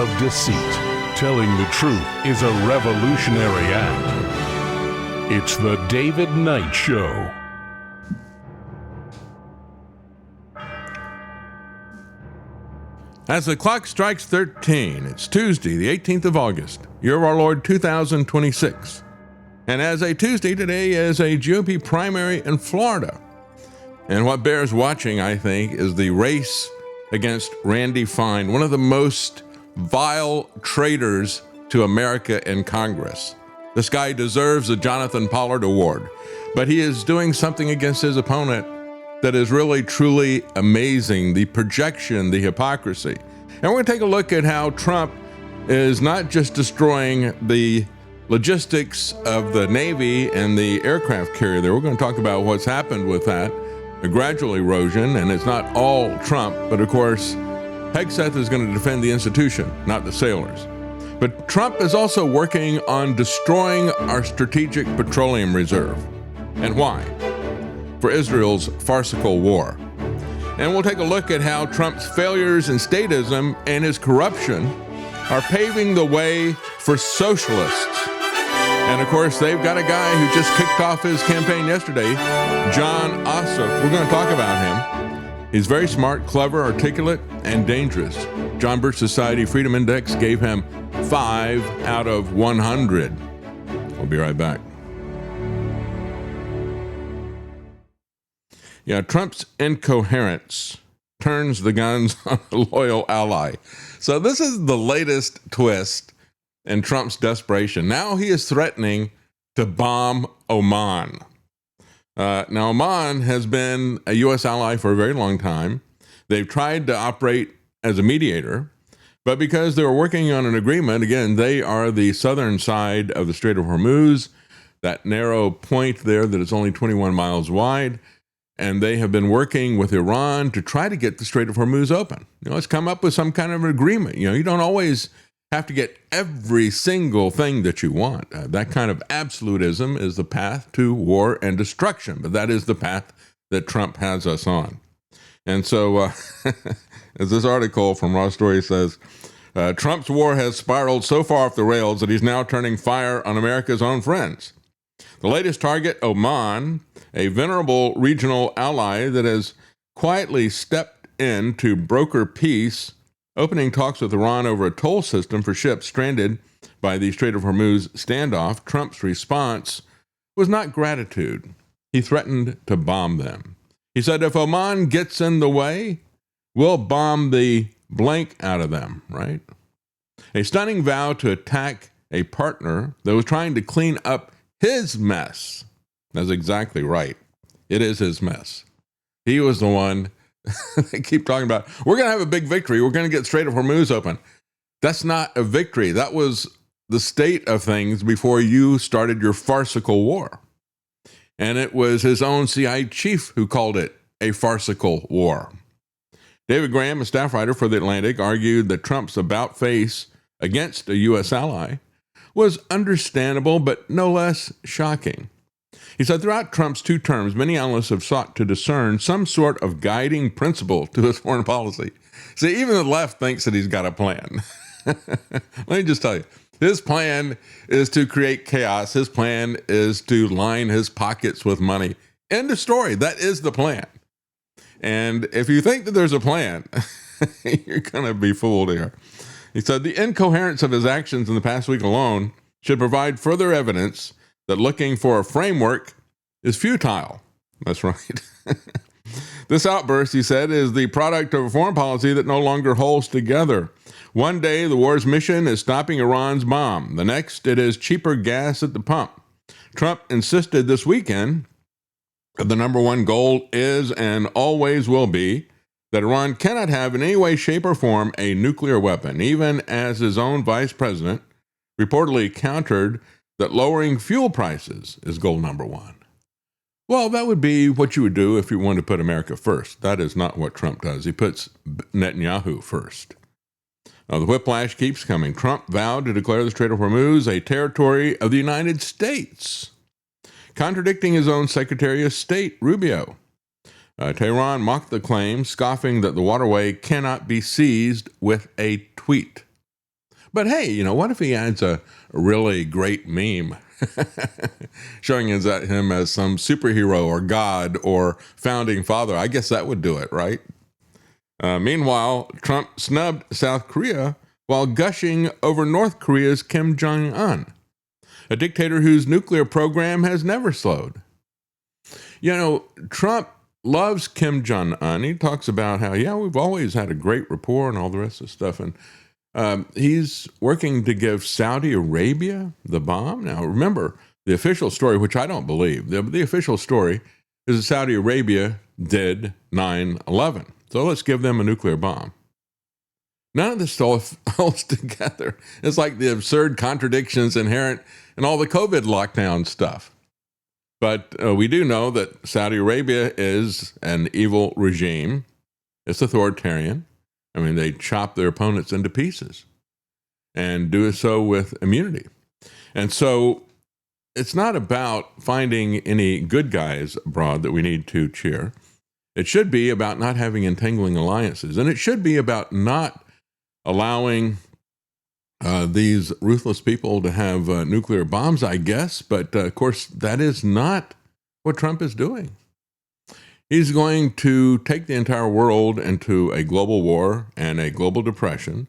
of deceit. Telling the truth is a revolutionary act. It's the David Knight Show. As the clock strikes 13, it's Tuesday, the 18th of August, year of our Lord 2026. And as a Tuesday, today is a GOP primary in Florida. And what bears watching, I think, is the race against Randy Fine, one of the most vile traitors to America in Congress. This guy deserves the Jonathan Pollard Award, but he is doing something against his opponent that is really, truly amazing. The projection, the hypocrisy. And we're going to take a look at how Trump is not just destroying the logistics of the Navy and the aircraft carrier there. We're going to talk about what's happened with that, a gradual erosion, and it's not all Trump, but of course, Hegseth is going to defend the institution, not the sailors. But Trump is also working on destroying our strategic petroleum reserve. And why? For Israel's farcical war. And we'll take a look at how Trump's failures in statism and his corruption are paving the way for socialists. And of course, they've got a guy who just kicked off his campaign yesterday, Jon Ossoff. We're going to talk about him. He's very smart, clever, articulate, and dangerous. John Birch Society Freedom Index gave him 5 out of 100. We'll be right back. Yeah, Trump's incoherence turns the guns on a loyal ally. So this is the latest twist in Trump's desperation. Now he is threatening to bomb Oman. Now, Oman has been a U.S. ally for a very long time. They've tried to operate as a mediator, but because they were working on an agreement, again, they are the southern side of the Strait of Hormuz, that narrow point there that is only 21 miles wide, and they have been working with Iran to try to get the Strait of Hormuz open. Let's come up with some kind of agreement. You don't always have to get every single thing that you want. That kind of absolutism is the path to war and destruction, but that is the path that Trump has us on. And so, as this article from Raw Story says, Trump's war has spiraled so far off the rails that he's now turning fire on America's own friends. The latest target, Oman, a venerable regional ally that has quietly stepped in to broker peace, opening talks with Iran over a toll system for ships stranded by the Strait of Hormuz standoff. Trump's response was not gratitude. He threatened to bomb them. He said, if Oman gets in the way, we'll bomb the blank out of them, right? A stunning vow to attack a partner that was trying to clean up his mess. That's exactly right. It is his mess. He was the one. They keep talking about, we're going to have a big victory. We're going to get Strait of Hormuz open. That's not a victory. That was the state of things before you started your farcical war. And it was his own CIA chief who called it a farcical war. David Graham, a staff writer for The Atlantic, argued that Trump's about-face against a U.S. ally was understandable, but no less shocking. He said throughout Trump's 2 terms, many analysts have sought to discern some sort of guiding principle to his foreign policy. See, even the left thinks that he's got a plan. Let me just tell you, his plan is to create chaos. His plan is to line his pockets with money. End of story. That is the plan. And if you think that there's a plan, you're going to be fooled here. He said the incoherence of his actions in the past week alone should provide further evidence that looking for a framework is futile. That's right. This outburst, he said, is the product of a foreign policy that no longer holds together. One day, the war's mission is stopping Iran's bomb. The next, it is cheaper gas at the pump. Trump insisted this weekend that the number one goal is and always will be that Iran cannot have in any way, shape, or form a nuclear weapon, even as his own vice president reportedly countered that lowering fuel prices is goal number one. Well, that would be what you would do if you wanted to put America first. That is not what Trump does. He puts Netanyahu first. Now, the whiplash keeps coming. Trump vowed to declare the Strait of Hormuz a territory of the United States, contradicting his own Secretary of State, Rubio. Tehran mocked the claim, scoffing that the waterway cannot be seized with a tweet. But hey, what if he adds a really great meme showing him as some superhero or god or founding father? I guess that would do it, right? Meanwhile, Trump snubbed South Korea while gushing over North Korea's Kim Jong-un, a dictator whose nuclear program has never slowed. Trump loves Kim Jong-un. He talks about how, we've always had a great rapport and all the rest of the stuff. And he's working to give Saudi Arabia the bomb. Now, remember, the official story, which I don't believe, the official story is that Saudi Arabia did 9/11. So let's give them a nuclear bomb. None of this holds together. It's like the absurd contradictions inherent in all the COVID lockdown stuff. But we do know that Saudi Arabia is an evil regime. It's authoritarian. I mean, they chop their opponents into pieces and do so with immunity. And so it's not about finding any good guys abroad that we need to cheer. It should be about not having entangling alliances. And it should be about not allowing these ruthless people to have nuclear bombs, I guess. But of course, that is not what Trump is doing. He's going to take the entire world into a global war and a global depression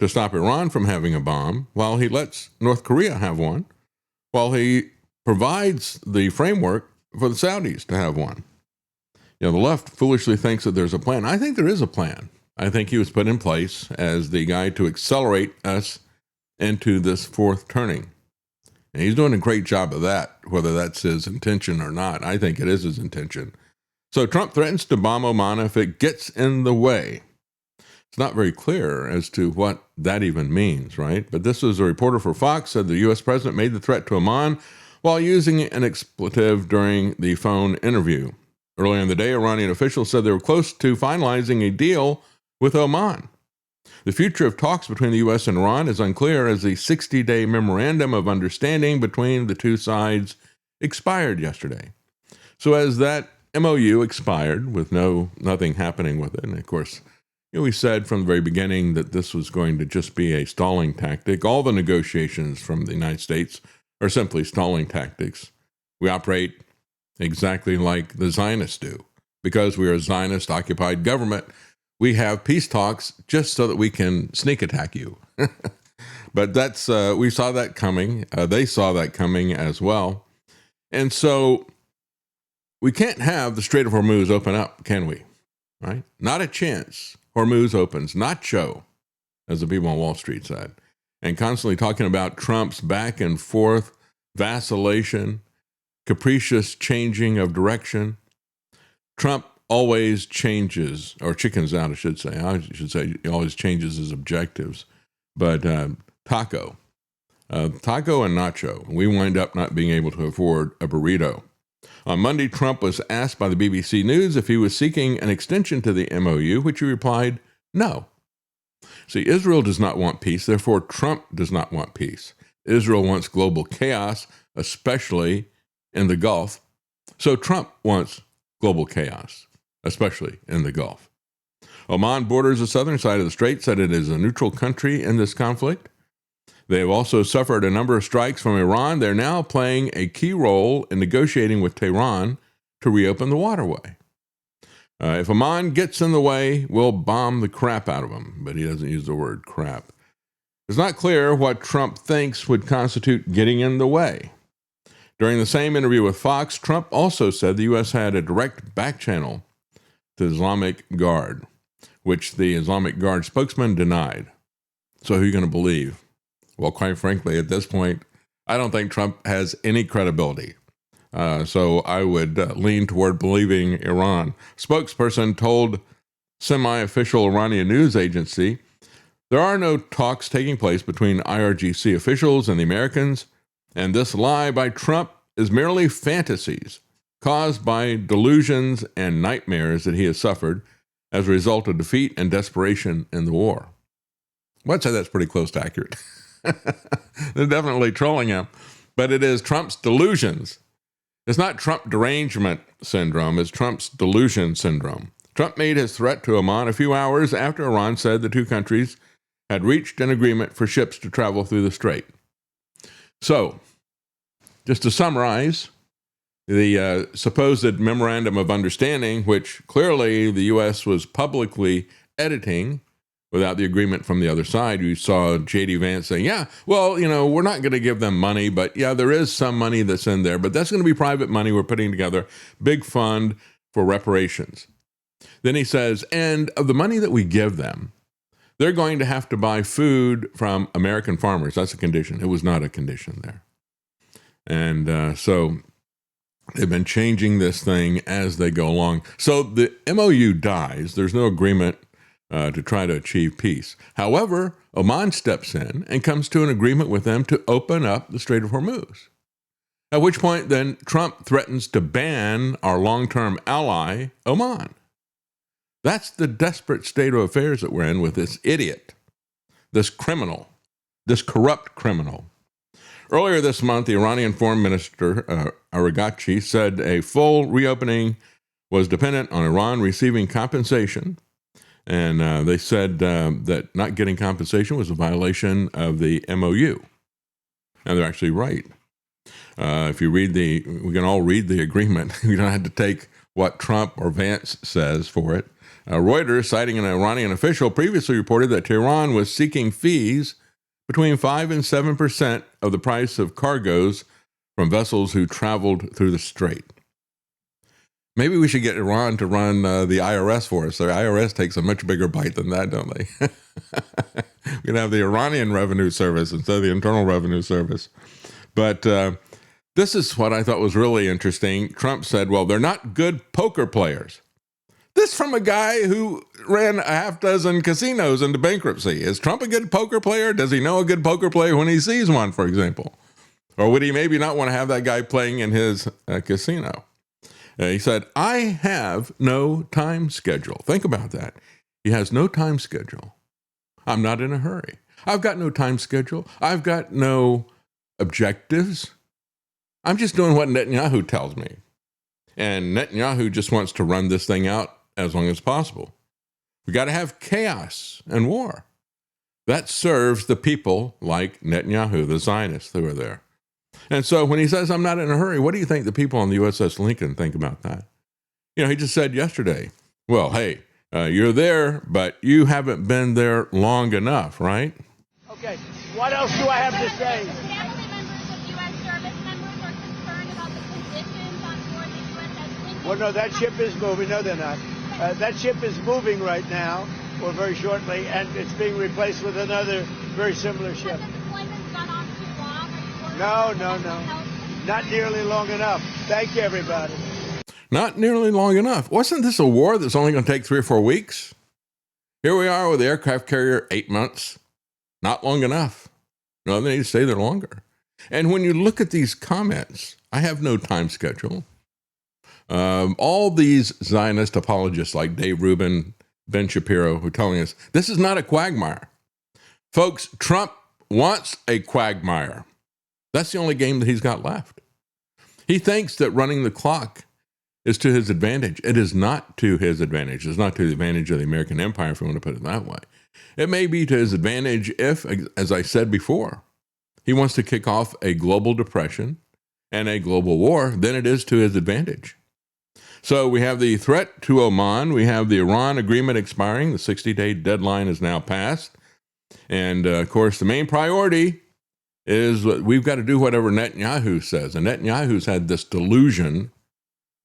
to stop Iran from having a bomb, while he lets North Korea have one, while he provides the framework for the Saudis to have one. The left foolishly thinks that there's a plan. I think there is a plan. I think he was put in place as the guy to accelerate us into this fourth turning. And he's doing a great job of that, whether that's his intention or not. I think it is his intention. So Trump threatens to bomb Oman if it gets in the way. It's not very clear as to what that even means, right? But this was a reporter for Fox said the U.S. president made the threat to Oman while using an expletive during the phone interview. Earlier in the day, Iranian officials said they were close to finalizing a deal with Oman. The future of talks between the U.S. and Iran is unclear as the 60-day memorandum of understanding between the two sides expired yesterday. So as that MOU expired with nothing happening with it, and of course, we said from the very beginning that this was going to just be a stalling tactic. All the negotiations from the United States are simply stalling tactics. We operate exactly like the Zionists do. Because we are a Zionist-occupied government, we have peace talks just so that we can sneak attack you. But that's we saw that coming. They saw that coming as well. And so we can't have the Strait of Hormuz open up, can we? Right? Not a chance. Hormuz opens, not show, as the people on Wall Street said. And constantly talking about Trump's back and forth vacillation, capricious changing of direction. Trump always changes, or chickens out, I should say. He always changes his objectives. But taco and nacho, we wind up not being able to afford a burrito. On Monday, Trump was asked by the BBC News if he was seeking an extension to the MOU, which he replied, no. See, Israel does not want peace, therefore Trump does not want peace. Israel wants global chaos, especially in the Gulf. So Trump wants global chaos, especially in the Gulf. Oman borders the southern side of the Strait, said it is a neutral country in this conflict. They have also suffered a number of strikes from Iran. They're now playing a key role in negotiating with Tehran to reopen the waterway. If Oman gets in the way, we'll bomb the crap out of them. But he doesn't use the word crap. It's not clear what Trump thinks would constitute getting in the way. During the same interview with Fox, Trump also said the U.S. had a direct back channel to the Islamic Guard, which the Islamic Guard spokesman denied. So who are you going to believe? Well, quite frankly, at this point, I don't think Trump has any credibility. So I would lean toward believing Iran. Spokesperson told semi-official Iranian news agency, there are no talks taking place between IRGC officials and the Americans, and this lie by Trump is merely fantasies caused by delusions and nightmares that he has suffered as a result of defeat and desperation in the war. Well, I'd say that's pretty close to accurate. They're definitely trolling him, but it is Trump's delusions. It's not Trump derangement syndrome, it's Trump's delusion syndrome. Trump made his threat to Oman a few hours after Iran said the two countries had reached an agreement for ships to travel through the Strait. So, just to summarize, the supposed memorandum of understanding, which clearly the U.S. was publicly editing without the agreement from the other side. You saw J.D. Vance saying, yeah, well, we're not going to give them money, but yeah, there is some money that's in there, but that's going to be private money we're putting together, big fund for reparations. Then he says, and of the money that we give them, they're going to have to buy food from American farmers. That's a condition. It was not a condition there. And so they've been changing this thing as they go along. So the MOU dies. There's no agreement to try to achieve peace. However, Oman steps in and comes to an agreement with them to open up the Strait of Hormuz. At which point, then, Trump threatens to ban our long-term ally, Oman. That's the desperate state of affairs that we're in with this idiot, this criminal, this corrupt criminal. Earlier this month, the Iranian Foreign Minister, Araghchi, said a full reopening was dependent on Iran receiving compensation. And they said that not getting compensation was a violation of the MOU. And they're actually right. If you read we can all read the agreement. We don't have to take what Trump or Vance says for it. Reuters, citing an Iranian official, previously reported that Tehran was seeking fees between 5 and 7% of the price of cargoes from vessels who traveled through the Strait. Maybe we should get Iran to run the IRS for us. The IRS takes a much bigger bite than that, don't they? We can have the Iranian Revenue Service instead of the Internal Revenue Service. But this is what I thought was really interesting. Trump said, well, they're not good poker players. This from a guy who ran a half dozen casinos into bankruptcy. Is Trump a good poker player? Does he know a good poker player when he sees one, for example? Or would he maybe not want to have that guy playing in his casino? He said, I have no time schedule. Think about that. He has no time schedule. I'm not in a hurry. I've got no time schedule. I've got no objectives. I'm just doing what Netanyahu tells me. And Netanyahu just wants to run this thing out as long as possible. We got to have chaos and war. That serves the people like Netanyahu, the Zionists who are there. And so when he says, I'm not in a hurry, what do you think the people on the USS Lincoln think about that? He just said yesterday, well, hey, you're there, but you haven't been there long enough, right? Okay, what else do I have to say? Family members of U.S. service members are concerned about the conditions on board the USS Lincoln. Well, no, that ship is moving. No, they're not. That ship is moving right now, or very shortly, and it's being replaced with another very similar ship. Has the deployment's gone on too long? Are you worried No. Not nearly long enough. Thank you, everybody. Not nearly long enough. Wasn't this a war that's only going to take 3 or 4 weeks? Here we are with the aircraft carrier, 8 months. Not long enough. No, they need to stay there longer. And when you look at these comments, I have no time schedule. All these Zionist apologists like Dave Rubin, Ben Shapiro, who are telling us this is not a quagmire. Folks, Trump wants a quagmire. That's the only game that he's got left. He thinks that running the clock is to his advantage. It is not to his advantage. It's not to the advantage of the American empire, if you want to put it that way. It may be to his advantage if, as I said before, he wants to kick off a global depression and a global war, then it is to his advantage. So we have the threat to Oman. We have the Iran agreement expiring. The 60-day deadline is now passed. And, of course, the main priority is we've got to do whatever Netanyahu says. And Netanyahu's had this delusion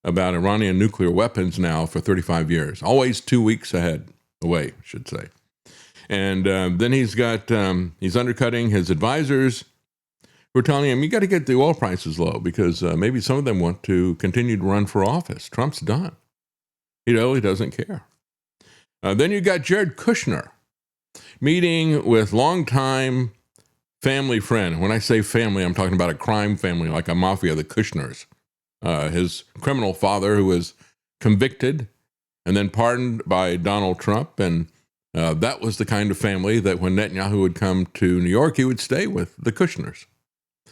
about Iranian nuclear weapons now for 35 years, always 2 weeks away, I should say. And then he's undercutting his advisors who are telling him, you got to get the oil prices low because maybe some of them want to continue to run for office. Trump's done. He really doesn't care. Then you got Jared Kushner meeting with longtime family friend. When I say family, I'm talking about a crime family like a mafia, the Kushners. His criminal father who was convicted and then pardoned by Donald Trump. And that was the kind of family that when Netanyahu would come to New York, he would stay with the Kushners.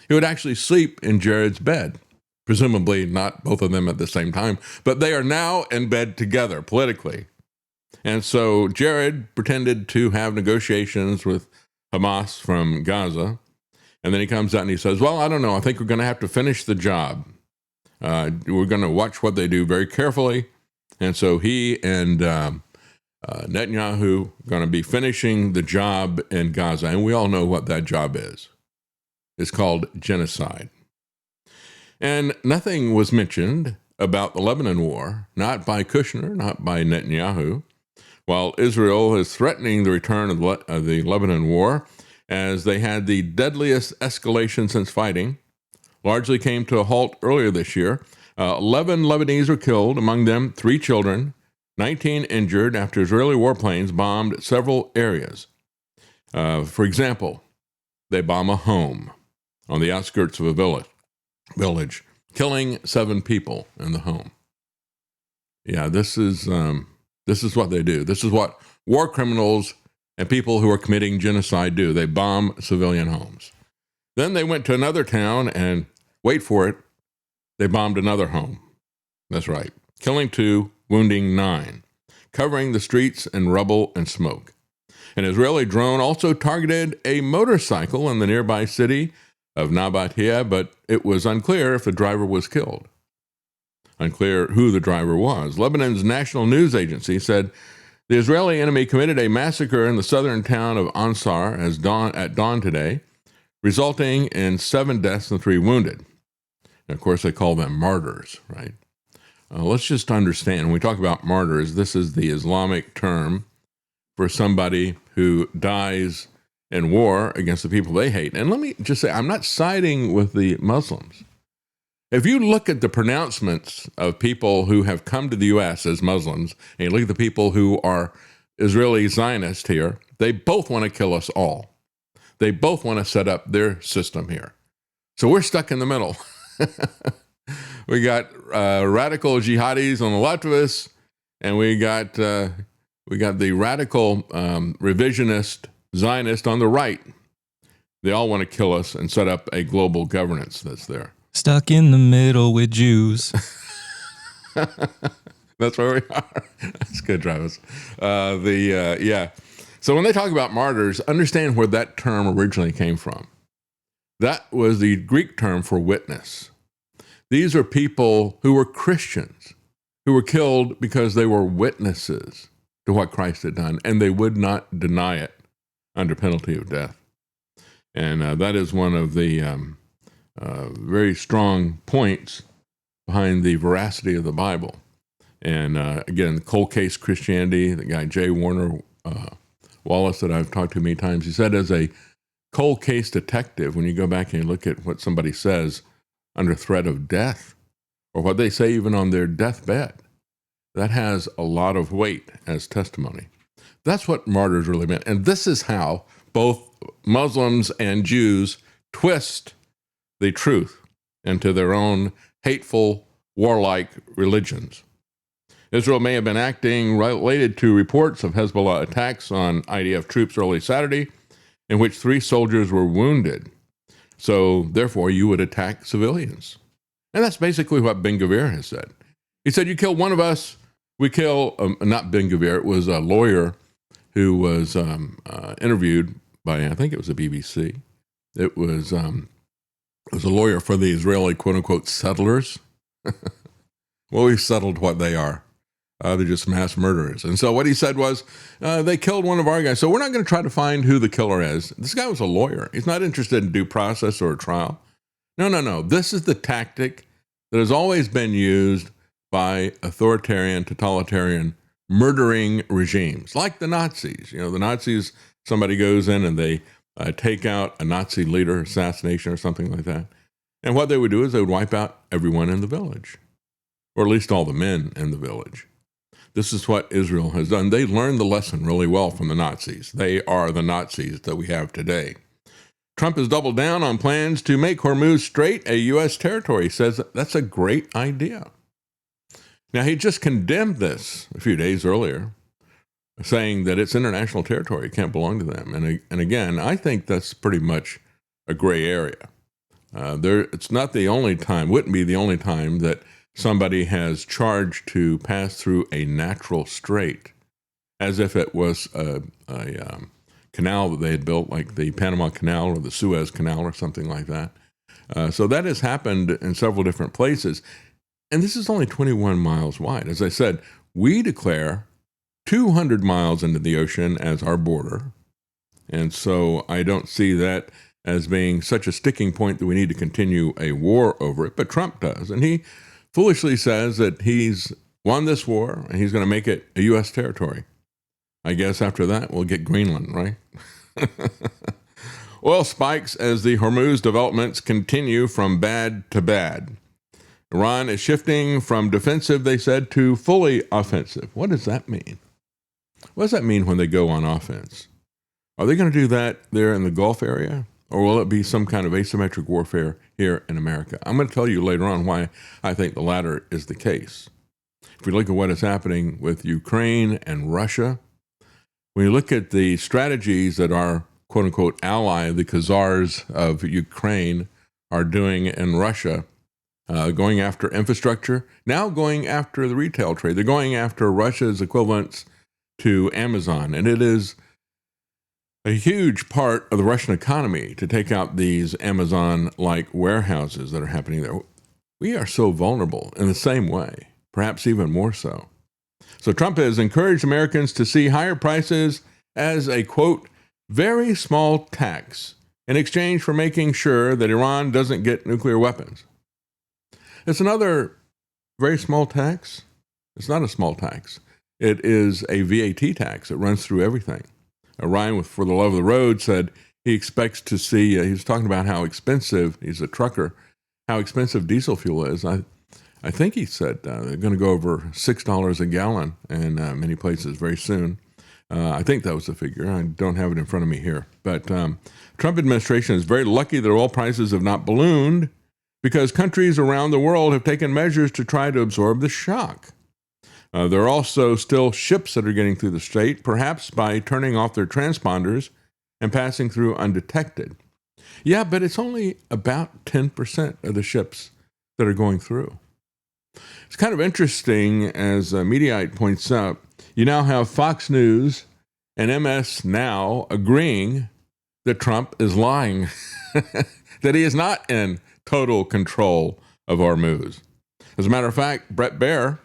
He would actually sleep in Jared's bed, presumably not both of them at the same time, but they are now in bed together politically. And so Jared pretended to have negotiations with Hamas from Gaza. And then he comes out and he says, well, I don't know. I think we're going to have to finish the job. We're going to watch what they do very carefully. And so he and Netanyahu are going to be finishing the job in Gaza. And we all know what that job is. It's called genocide. And nothing was mentioned about the Lebanon war, not by Kushner, not by Netanyahu, while Israel is threatening the return of the Lebanon war, as they had the deadliest escalation since fighting, largely came to a halt earlier this year. 11 Lebanese were killed, among them 3 children, 19 injured after Israeli warplanes bombed several areas. For example, they bomb a home on the outskirts of a village, killing 7 people in the home. Yeah, this is what they do. This is what war criminals and people who are committing genocide do. They bomb civilian homes. Then they went to another town and, wait for it, they bombed another home. That's right. Killing 2, wounding 9, covering the streets in rubble and smoke. An Israeli drone also targeted a motorcycle in the nearby city of Nabatea, but it was unclear if the driver was killed. Unclear who the driver was. Lebanon's national news agency said the Israeli enemy committed a massacre in the southern town of Ansar at dawn today, resulting in 7 deaths and 3 wounded. And of course, they call them martyrs, right? Let's just understand, when we talk about martyrs, this is the Islamic term for somebody who dies in war against the people they hate. And let me just say, I'm not siding with the Muslims. If you look at the pronouncements of people who have come to the U.S. as Muslims, and you look at the people who are Israeli Zionists here, they both want to kill us all. They both want to set up their system here. So we're stuck in the middle. We got radical jihadis on the left of us, and we got the radical revisionist Zionist on the right. They all want to kill us and set up a global governance that's there. Stuck in the middle with Jews. That's where we are. That's good, Travis. Yeah. So when they talk about martyrs, understand where that term originally came from. That was the Greek term for witness. These are people who were Christians, who were killed because they were witnesses to what Christ had done, and they would not deny it under penalty of death. And that is one of the very strong points behind the veracity of the Bible. And again, cold case Christianity, the guy J. Warner Wallace that I've talked to many times, he said as a cold case detective, when you go back and you look at what somebody says under threat of death, or what they say even on their deathbed, that has a lot of weight as testimony. That's what martyrs really meant. And this is how both Muslims and Jews twist the truth into their own hateful, warlike religions. Israel may have been acting related to reports of Hezbollah attacks on IDF troops early Saturday, in which 3 soldiers were wounded. So, therefore, you would attack civilians. And that's basically what Ben-Gvir has said. He said, you kill one of us, we kill, not Ben-Gvir, it was a lawyer who was interviewed by, I think it was the BBC. It was a lawyer for the Israeli, quote-unquote, settlers. Well, we've settled what they are. They're just mass murderers. And so what he said was, they killed one of our guys, so we're not going to try to find who the killer is. This guy was a lawyer. He's not interested in due process or a trial. No. This is the tactic that has always been used by authoritarian, totalitarian, murdering regimes, like the Nazis. You know, the Nazis, somebody goes in and they take out a Nazi leader, assassination or something like that. And what they would do is they would wipe out everyone in the village, or at least all the men in the village. This is what Israel has done. They learned the lesson really well from the Nazis. They are the Nazis that we have today. Trump has doubled down on plans to make Hormuz Strait a U.S. territory. He says that's a great idea. Now, he just condemned this a few days earlier, saying that it's international territory. It can't belong to them. And again, I think that's pretty much a gray area. It's not the only time, wouldn't be the only time that somebody has charged to pass through a natural strait as if it was a canal that they had built, like the Panama Canal or the Suez Canal or something like that. So that has happened in several different places. And this is only 21 miles wide. As I said, we declare 200 miles into the ocean as our border. And so I don't see that as being such a sticking point that we need to continue a war over it. But Trump does. And he foolishly says that he's won this war and he's going to make it a U.S. territory. I guess after that, we'll get Greenland, right? Oil spikes as the Hormuz developments continue from bad to bad. Iran is shifting from defensive, they said, to fully offensive. What does that mean? What does that mean when they go on offense? Are they going to do that there in the Gulf area? Or will it be some kind of asymmetric warfare here in America? I'm going to tell you later on why I think the latter is the case. If we look at what is happening with Ukraine and Russia, when you look at the strategies that our quote-unquote ally, the Khazars of Ukraine, are doing in Russia, going after infrastructure, now going after the retail trade. They're going after Russia's equivalents to Amazon, and it is a huge part of the Russian economy to take out these Amazon-like warehouses that are happening there. We are so vulnerable in the same way, perhaps even more so. So Trump has encouraged Americans to see higher prices as a, quote, very small tax in exchange for making sure that Iran doesn't get nuclear weapons. It's another very small tax. It's not a small tax. It is a VAT tax. It runs through everything. Ryan with For the Love of the Road said he expects to see, he was talking about how expensive, he's a trucker, how expensive diesel fuel is. I think he said they're going to go over $6 a gallon in many places very soon. I think that was the figure. I don't have it in front of me here. But Trump administration is very lucky that oil prices have not ballooned because countries around the world have taken measures to try to absorb the shock. There are also still ships that are getting through the strait, perhaps by turning off their transponders and passing through undetected. Yeah, but it's only about 10% of the ships that are going through. It's kind of interesting, as Mediaite points out, you now have Fox News and MS Now agreeing that Trump is lying, that he is not in total control of Hormuz. As a matter of fact, Bret Baier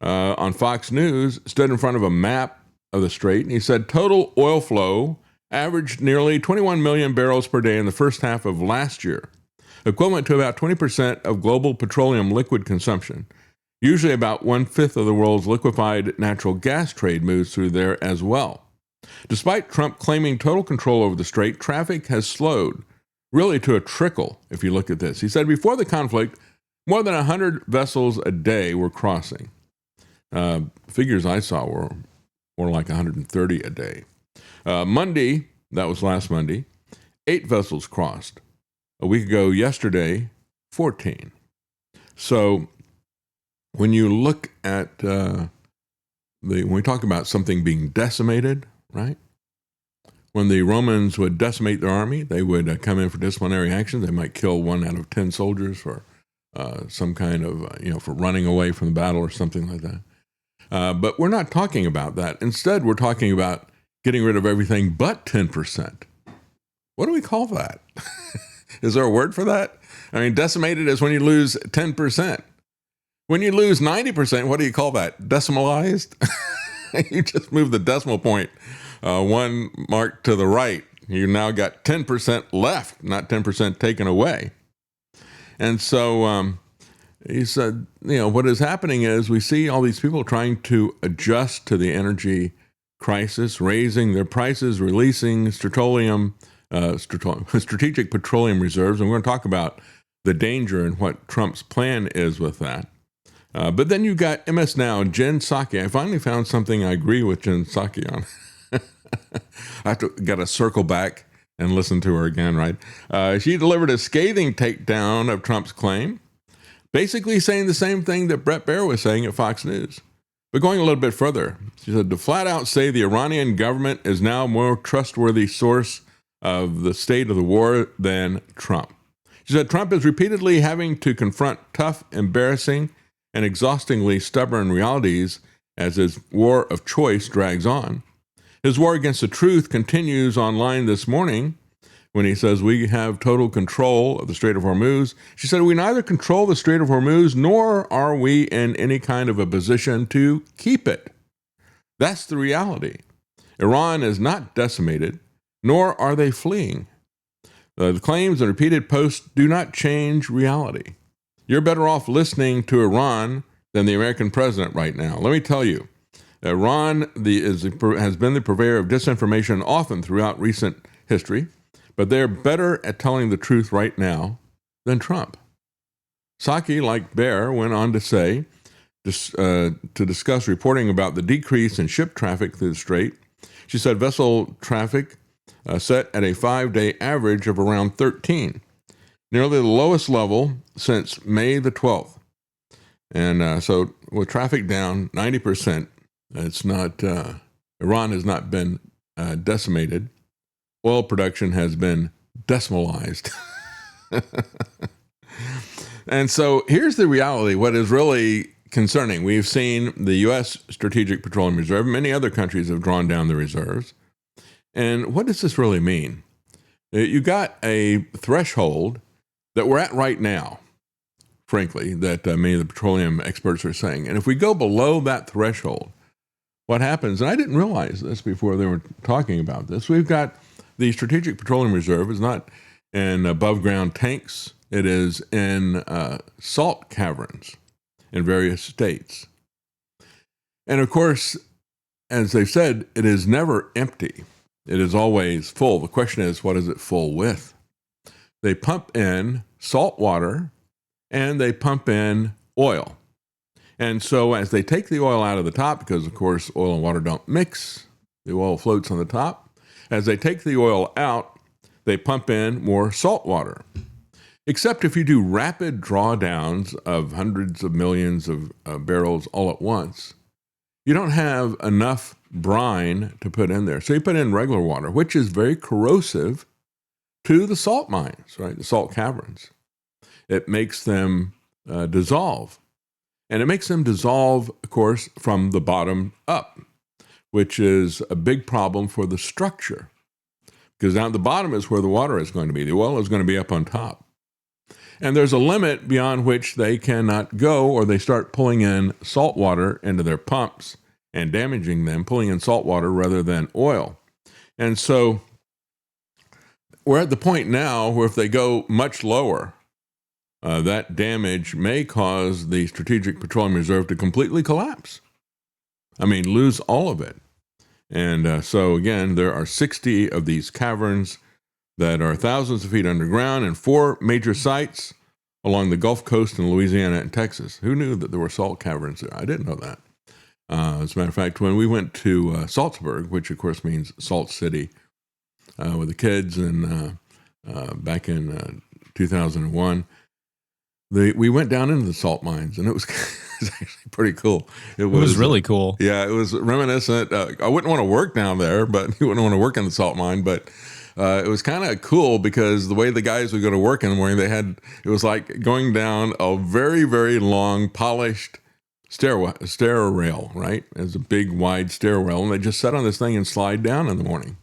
on Fox News stood in front of a map of the strait, and he said total oil flow averaged nearly 21 million barrels per day in the first half of last year, equivalent to about 20% of global petroleum liquid consumption. Usually about 1/5 of the world's liquefied natural gas trade moves through there as well. Despite Trump claiming total control over the strait, traffic has slowed, really to a trickle if you look at this. He said before the conflict, more than 100 vessels a day were crossing. Figures I saw were more like 130 a day. Monday, that was last Monday, 8 vessels crossed. A week ago yesterday, 14. So when you look at when we talk about something being decimated, right? When the Romans would decimate their army, they would come in for disciplinary action. They might kill 1 out of 10 soldiers for some kind of, for running away from the battle or something like that. But we're not talking about that. Instead, we're talking about getting rid of everything but 10%. What do we call that? Is there a word for that? I mean, decimated is when you lose 10%. When you lose 90%, what do you call that? Decimalized? You just move the decimal point 1 mark to the right. You now got 10% left, not 10% taken away. And so he said, what is happening is we see all these people trying to adjust to the energy crisis, raising their prices, releasing strategic petroleum reserves. And we're going to talk about the danger and what Trump's plan is with that. But then you got MS Now, Jen Psaki. I finally found something I agree with Jen Psaki on. I got to circle back and listen to her again, right? She delivered a scathing takedown of Trump's claim, basically saying the same thing that Bret Baier was saying at Fox News. But going a little bit further, she said to flat out say the Iranian government is now a more trustworthy source of the state of the war than Trump. She said Trump is repeatedly having to confront tough, embarrassing, and exhaustingly stubborn realities as his war of choice drags on. His war against the truth continues online this morning when he says, we have total control of the Strait of Hormuz. She said, we neither control the Strait of Hormuz nor are we in any kind of a position to keep it. That's the reality. Iran is not decimated, nor are they fleeing. The claims and repeated posts do not change reality. You're better off listening to Iran than the American president right now. Let me tell you, Iran has been the purveyor of disinformation often throughout recent history, but they're better at telling the truth right now than Trump. Psaki, like Bear, went on to say, to discuss reporting about the decrease in ship traffic through the Strait. She said vessel traffic set at a 5-day average of around 13, nearly the lowest level since May the 12th. And so with traffic down 90%, it's not, Iran has not been decimated. Oil production has been decimalized. And so here's the reality, what is really concerning. We've seen the U.S. Strategic Petroleum Reserve. Many other countries have drawn down the reserves. And what does this really mean? You got a threshold that we're at right now, frankly, that many of the petroleum experts are saying. And if we go below that threshold, what happens, and I didn't realize this before they were talking about this, we've got the Strategic Petroleum Reserve is not in above ground tanks. It is in salt caverns in various states. And of course, as they've said, it is never empty. It is always full. The question is, what is it full with? They pump in salt water and they pump in oil. And so as they take the oil out of the top, because of course oil and water don't mix, the oil floats on the top. As they take the oil out, they pump in more salt water. Except if you do rapid drawdowns of hundreds of millions of barrels all at once, you don't have enough brine to put in there. So you put in regular water, which is very corrosive to the salt mines, right? The salt caverns. It makes them dissolve. And it makes them dissolve, of course, from the bottom up, which is a big problem for the structure. Because down at the bottom is where the water is going to be. The oil is going to be up on top. And there's a limit beyond which they cannot go, or they start pulling in salt water into their pumps and damaging them, pulling in salt water rather than oil. And so we're at the point now where if they go much lower, that damage may cause the Strategic Petroleum Reserve to completely collapse. I mean, lose all of it. And so again, there are 60 of these caverns that are thousands of feet underground in 4 major sites along the Gulf Coast in Louisiana and Texas. Who knew that there were salt caverns there? I didn't know that. As a matter of fact, when we went to Salzburg, which of course means Salt City, with the kids, and back in 2001, we went down into the salt mines, and it was actually pretty cool. It was really cool. Yeah, it was reminiscent. I wouldn't want to work down there, but you wouldn't want to work in the salt mine, but it was kind of cool because the way the guys would go to work in the morning, it was like going down a very, very long, polished stair rail, right? It's a big, wide stair rail, and they just sat on this thing and slide down in the morning.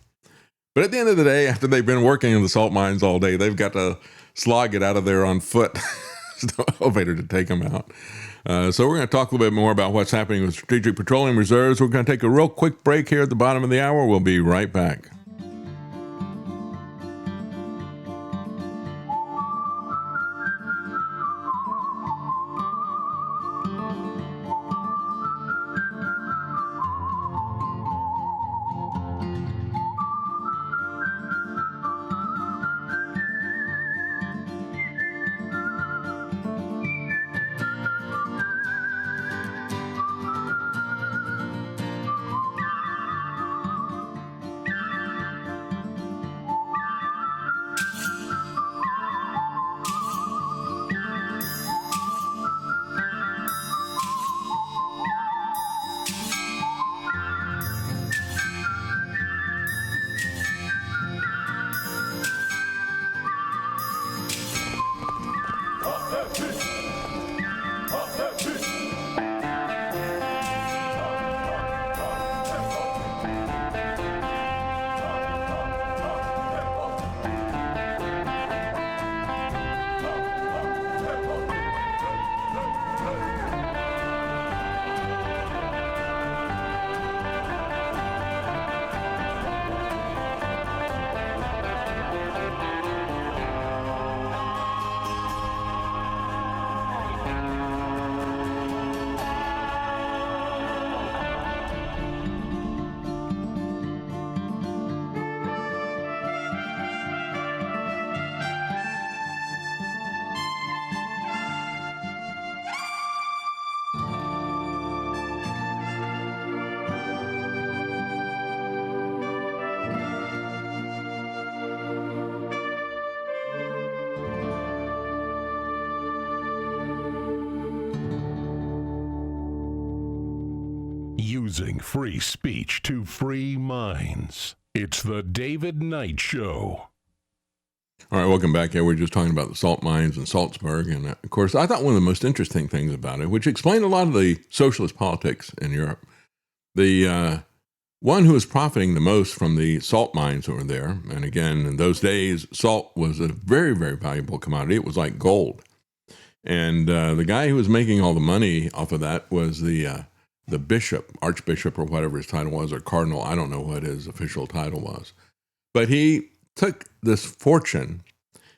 But at the end of the day, after they've been working in the salt mines all day, they've got to slog it out of there on foot. There's no elevator to take them out. So we're going to talk a little bit more about what's happening with Strategic Petroleum Reserves. We're going to take a real quick break here at the bottom of the hour. We'll be right back. losing free speech to free minds. It's the David Knight Show. All right, welcome back. Yeah, we're just talking about the salt mines in Salzburg. And of course, I thought one of the most interesting things about it, which explained a lot of the socialist politics in Europe, the one who was profiting the most from the salt mines over there, and again, in those days, salt was a very, very valuable commodity. It was like gold. And the guy who was making all the money off of that was the bishop, archbishop, or whatever his title was, or cardinal. I don't know what his official title was. But he took this fortune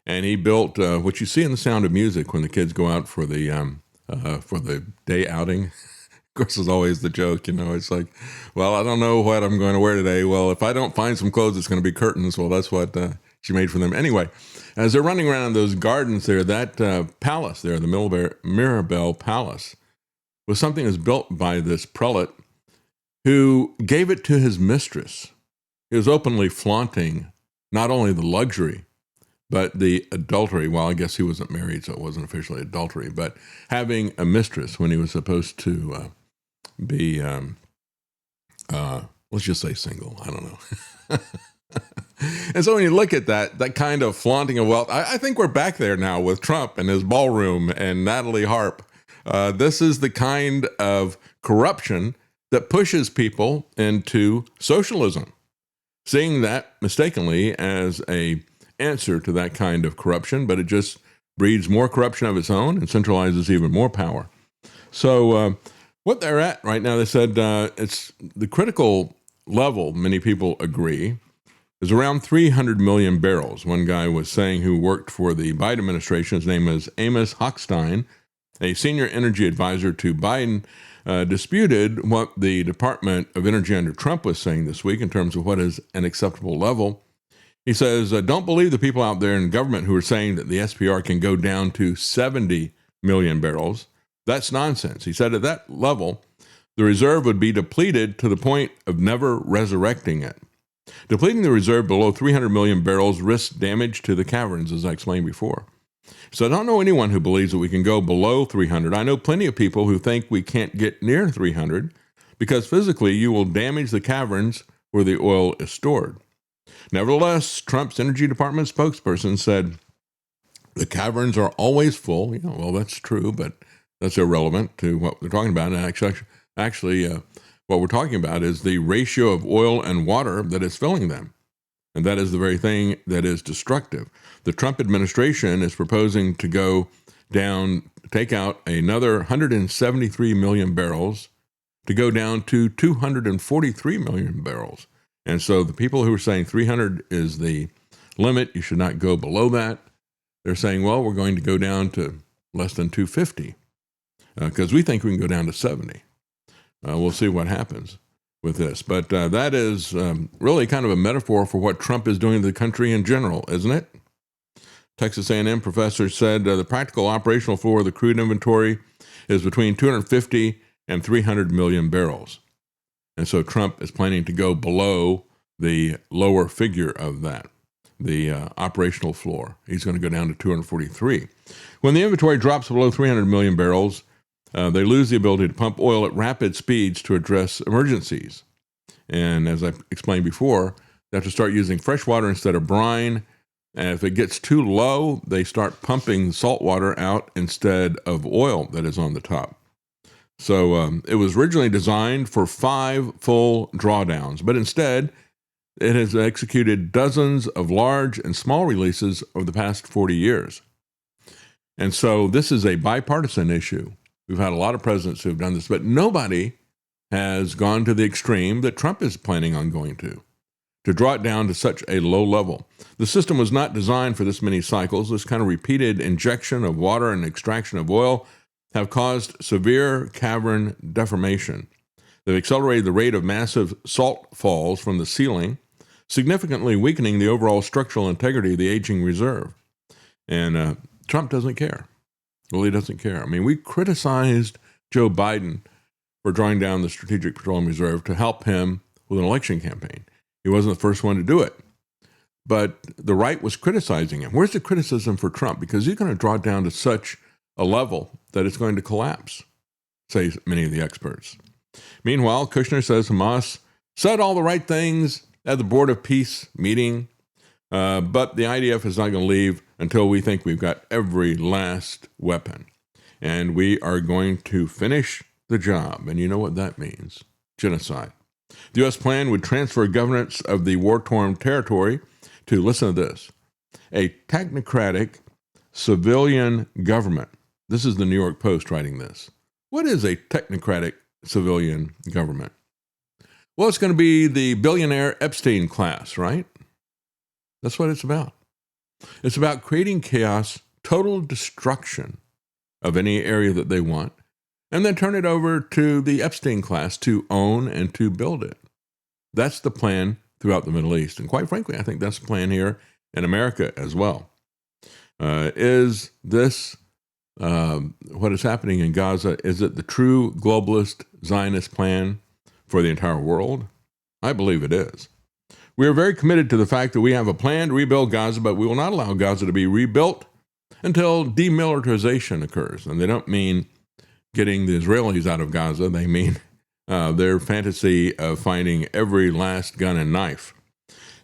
and he built what you see in The Sound of Music when the kids go out for the day outing. Of course, it's always the joke, it's like, well, I don't know what I'm going to wear today. Well, if I don't find some clothes, it's going to be curtains. Well, that's what she made for them. Anyway, as they're running around those gardens there, that palace there, the Mirabelle Palace, was something that was built by this prelate who gave it to his mistress. He was openly flaunting not only the luxury, but the adultery. Well, I guess he wasn't married, so it wasn't officially adultery, but having a mistress when he was supposed to be, let's just say single. I don't know. And so when you look at that kind of flaunting of wealth, I think we're back there now with Trump and his ballroom and Natalie Harp. This is the kind of corruption that pushes people into socialism, seeing that mistakenly as a answer to that kind of corruption, but it just breeds more corruption of its own and centralizes even more power. So what they're at right now, they said it's the critical level, many people agree, is around 300 million barrels. One guy was saying who worked for the Biden administration, his name is Amos Hochstein, a senior energy advisor to Biden, disputed what the Department of Energy under Trump was saying this week in terms of what is an acceptable level. He says, don't believe the people out there in government who are saying that the SPR can go down to 70 million barrels. That's nonsense. He said at that level, the reserve would be depleted to the point of never resurrecting it. Depleting the reserve below 300 million barrels risks damage to the caverns, as I explained before. So I don't know anyone who believes that we can go below 300. I know plenty of people who think we can't get near 300 because physically you will damage the caverns where the oil is stored. Nevertheless, Trump's Energy Department spokesperson said the caverns are always full. Well, that's true, but that's irrelevant to what we're talking about. And actually, what we're talking about is the ratio of oil and water that is filling them. And that is the very thing that is destructive. The Trump administration is proposing to go down, take out another 173 million barrels to go down to 243 million barrels. And so the people who are saying 300 is the limit, you should not go below that, they're saying, well, we're going to go down to less than 250 because we think we can go down to 70. We'll see what happens with this. But that is really kind of a metaphor for what Trump is doing to the country in general, isn't it? Texas A&M professor said the practical operational floor of the crude inventory is between 250 and 300 million barrels. And so Trump is planning to go below the lower figure of that, the operational floor. He's going to go down to 243. When the inventory drops below 300 million barrels, they lose the ability to pump oil at rapid speeds to address emergencies. And as I explained before, they have to start using fresh water instead of brine. And if it gets too low, they start pumping salt water out instead of oil that is on the top. So it was originally designed for 5 full drawdowns, but instead it has executed dozens of large and small releases over the past 40 years. And so this is a bipartisan issue. We've had a lot of presidents who have done this, but nobody has gone to the extreme that Trump is planning on going to draw it down to such a low level. The system was not designed for this many cycles. This kind of repeated injection of water and extraction of oil have caused severe cavern deformation. They've accelerated the rate of massive salt falls from the ceiling, significantly weakening the overall structural integrity of the aging reserve. And Trump doesn't care. Well, he doesn't care. I mean, we criticized Joe Biden for drawing down the Strategic Petroleum Reserve to help him with an election campaign. He wasn't the first one to do it. But the right was criticizing him. Where's the criticism for Trump? Because he's going to draw it down to such a level that it's going to collapse, say many of the experts. Meanwhile, Kushner says Hamas said all the right things at the Board of Peace meeting, but the IDF is not going to leave until we think we've got every last weapon. And we are going to finish the job. And you know what that means? Genocide. The U.S. plan would transfer governance of the war-torn territory to, listen to this, a technocratic civilian government. This is the New York Post writing this. What is a technocratic civilian government? Well, it's going to be the billionaire Epstein class, right? That's what it's about. It's about creating chaos, total destruction of any area that they want, and then turn it over to the Epstein class to own and to build it. That's the plan throughout the Middle East. And quite frankly, I think that's the plan here in America as well. Is this what is happening in Gaza? Is it the true globalist Zionist plan for the entire world? I believe it is. We are very committed to the fact that we have a plan to rebuild Gaza, but we will not allow Gaza to be rebuilt until demilitarization occurs. And they don't mean getting the Israelis out of Gaza. They mean their fantasy of finding every last gun and knife.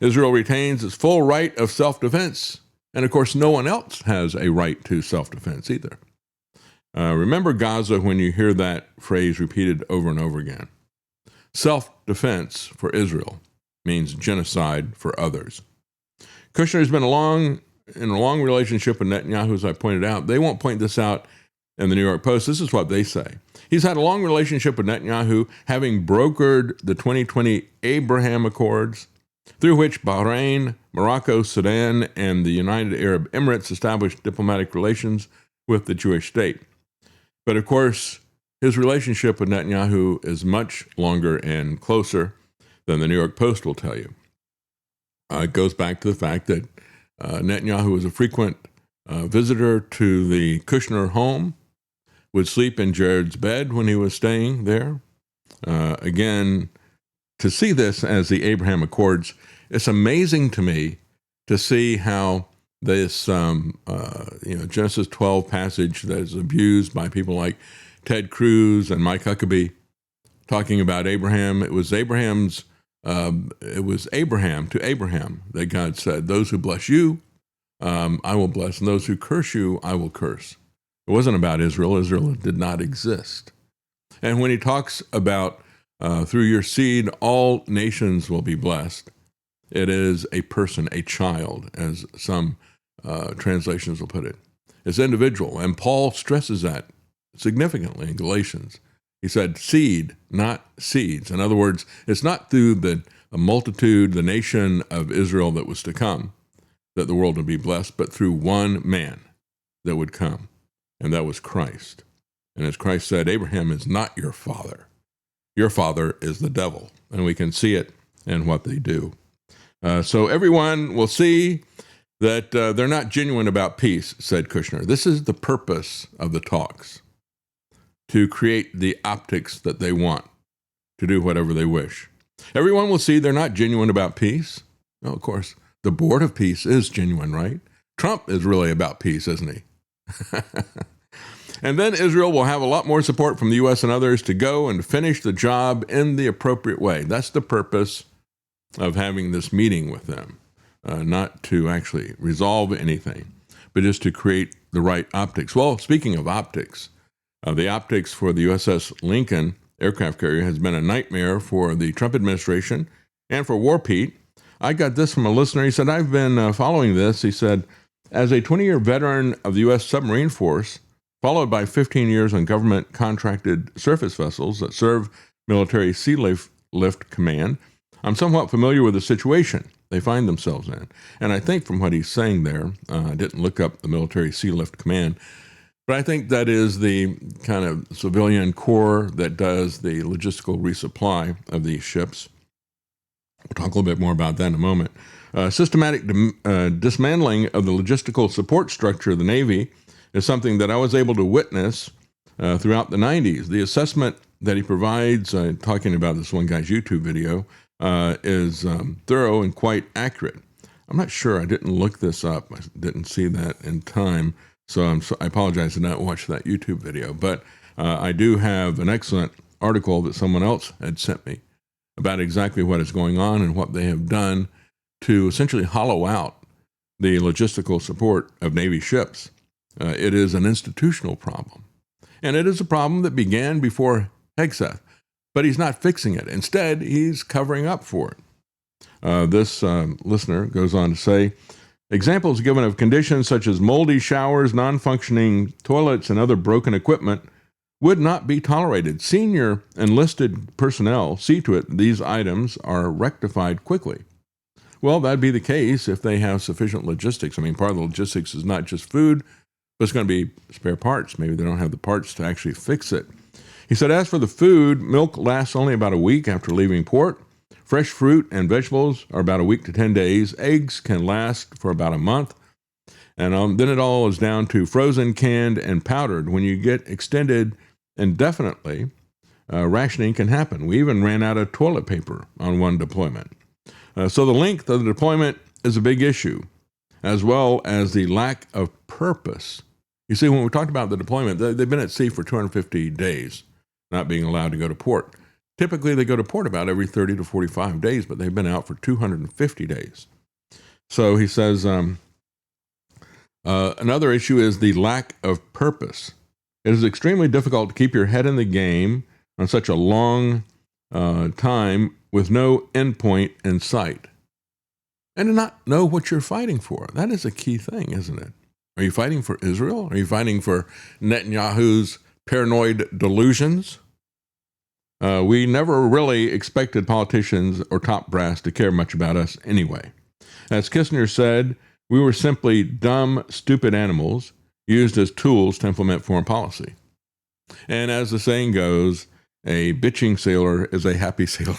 Israel retains its full right of self-defense. And of course, no one else has a right to self-defense either. Remember Gaza when you hear that phrase repeated over and over again. Self-defense for Israel means genocide for others. Kushner has been in a long relationship with Netanyahu, as I pointed out. They won't point this out in the New York Post. This is what they say. He's had a long relationship with Netanyahu, having brokered the 2020 Abraham Accords, through which Bahrain, Morocco, Sudan, and the United Arab Emirates established diplomatic relations with the Jewish state. But of course, his relationship with Netanyahu is much longer and closer than the New York Post will tell you. It goes back to the fact that Netanyahu was a frequent visitor to the Kushner home, would sleep in Jared's bed when he was staying there. Again, to see this as the Abraham Accords, it's amazing to me to see how this Genesis 12 passage that is abused by people like Ted Cruz and Mike Huckabee, talking about Abraham. It was Abraham to Abraham that God said, "Those who bless you, I will bless, and those who curse you, I will curse." It wasn't about Israel. Israel did not exist. And when he talks about through your seed, all nations will be blessed, it is a person, a child, as some translations will put it. It's individual. And Paul stresses that significantly in Galatians. He said seed, not seeds. In other words, it's not through the multitude, the nation of Israel that was to come, that the world would be blessed, but through one man that would come, and that was Christ. And as Christ said, Abraham is not your father. Your father is the devil. And we can see it in what they do. So everyone will see that they're not genuine about peace, said Kushner. This is the purpose of the talks, to create the optics that they want, to do whatever they wish. Everyone will see they're not genuine about peace. No, of course, the Board of Peace is genuine, right? Trump is really about peace, isn't he? And then Israel will have a lot more support from the U.S. and others to go and finish the job in the appropriate way. That's the purpose of having this meeting with them, not to actually resolve anything, but just to create the right optics. Well, speaking of optics, the optics for the USS Lincoln aircraft carrier has been a nightmare for the Trump administration and for War Pete. I got this from a listener. He said, I've been following this. He said, as a 20-year veteran of the U.S. submarine force, followed by 15 years on government-contracted surface vessels that serve military sea lift command, I'm somewhat familiar with the situation they find themselves in. And I think from what he's saying there, I didn't look up the military sea lift command, but I think that is the kind of civilian corps that does the logistical resupply of these ships. We'll talk a little bit more about that in a moment. Systematic dismantling of the logistical support structure of the Navy is something that I was able to witness throughout the 90s. The assessment that he provides, talking about this one guy's YouTube video, is thorough and quite accurate. I'm not sure. I didn't look this up. I didn't see that in time. So I apologize to not watch that YouTube video. But I do have an excellent article that someone else had sent me about exactly what is going on and what they have done to essentially hollow out the logistical support of Navy ships. It is an institutional problem. And it is a problem that began before Hegseth, but he's not fixing it. Instead, he's covering up for it. This listener goes on to say, examples given of conditions such as moldy showers, non-functioning toilets, and other broken equipment would not be tolerated. Senior enlisted personnel see to it these items are rectified quickly. Well, that'd be the case if they have sufficient logistics. I mean, part of the logistics is not just food, but it's going to be spare parts. Maybe they don't have the parts to actually fix it. He said, as for the food, milk lasts only about a week after leaving port. Fresh fruit and vegetables are about a week to 10 days. Eggs can last for about a month. And then it all is down to frozen, canned, and powdered. When you get extended indefinitely, rationing can happen. We even ran out of toilet paper on one deployment. So the length of the deployment is a big issue, as well as the lack of purpose. You see, when we talked about the deployment, they've been at sea for 250 days, not being allowed to go to port. Typically, they go to port about every 30 to 45 days, but they've been out for 250 days. So he says, another issue is the lack of purpose. It is extremely difficult to keep your head in the game on such a long time with no endpoint in sight. And to not know what you're fighting for. That is a key thing, isn't it? Are you fighting for Israel? Are you fighting for Netanyahu's paranoid delusions? We never really expected politicians or top brass to care much about us anyway. As Kushner said, we were simply dumb, stupid animals used as tools to implement foreign policy. And as the saying goes, a bitching sailor is a happy sailor.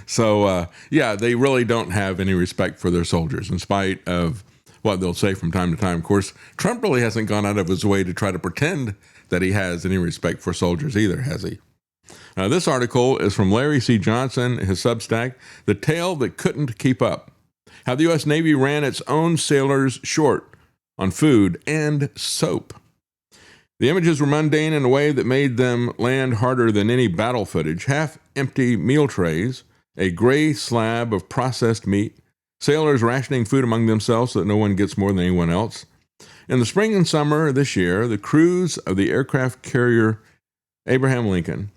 So, they really don't have any respect for their soldiers, in spite of what they'll say from time to time. Of course, Trump really hasn't gone out of his way to try to pretend that he has any respect for soldiers either, has he? This article is from Larry C. Johnson, his Substack, The Tale That Couldn't Keep Up: How the U.S. Navy Ran Its Own Sailors Short on Food and Soap. The images were mundane in a way that made them land harder than any battle footage. Half-empty meal trays, a gray slab of processed meat, sailors rationing food among themselves so that no one gets more than anyone else. In the spring and summer this year, the crews of the aircraft carrier Abraham Lincoln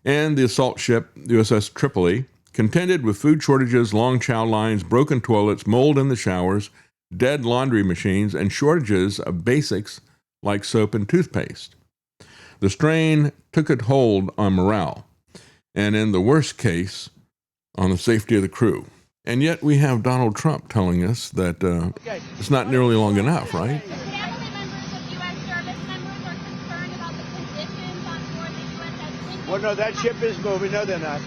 and the assault ship USS Tripoli contended with food shortages, long chow lines, broken toilets, mold in the showers, dead laundry machines, and shortages of basics like soap and toothpaste. The strain took a hold on morale, and in the worst case, on the safety of the crew. And yet we have Donald Trump telling us that it's not nearly long enough, right? Family members of U.S. service members are concerned about the conditions on board the USS Lincoln. Well, no, that ship is moving. No, they're not.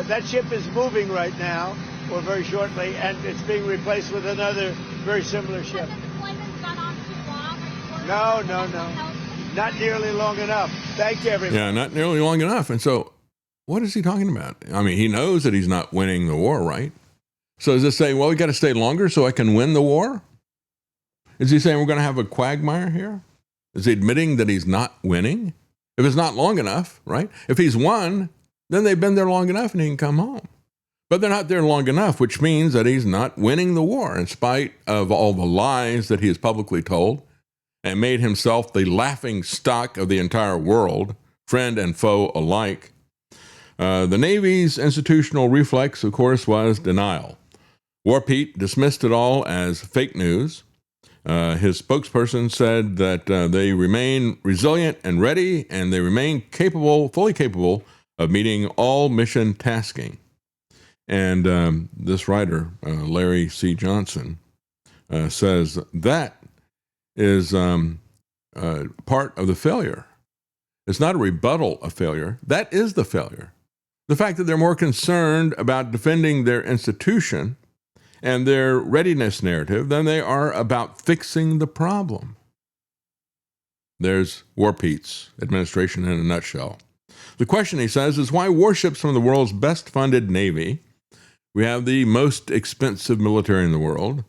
That ship is moving right now, or very shortly, and it's being replaced with another very similar ship. Has the deployment's gone on too long? Are you worried No. Not nearly long enough. Thank you, everyone. Yeah, not nearly long enough. And so what is he talking about? I mean, he knows that he's not winning the war, right? So is this saying, well, we got to stay longer so I can win the war? Is he saying we're going to have a quagmire here? Is he admitting that he's not winning? If it's not long enough, right? If he's won, then they've been there long enough and he can come home. But they're not there long enough, which means that he's not winning the war in spite of all the lies that he has publicly told and made himself the laughing stock of the entire world, friend and foe alike. The Navy's institutional reflex, of course, was denial. War Pete dismissed it all as fake news. His spokesperson said that they remain resilient and ready, and they remain fully capable of meeting all mission tasking. And this writer, Larry C. Johnson, says that is part of the failure. It's not a rebuttal of failure. That is the failure. The fact that they're more concerned about defending their institution and their readiness narrative than they are about fixing the problem. There's War Pete's administration in a nutshell. The question, he says, is why warships from the world's best funded Navy, we have the most expensive military in the world,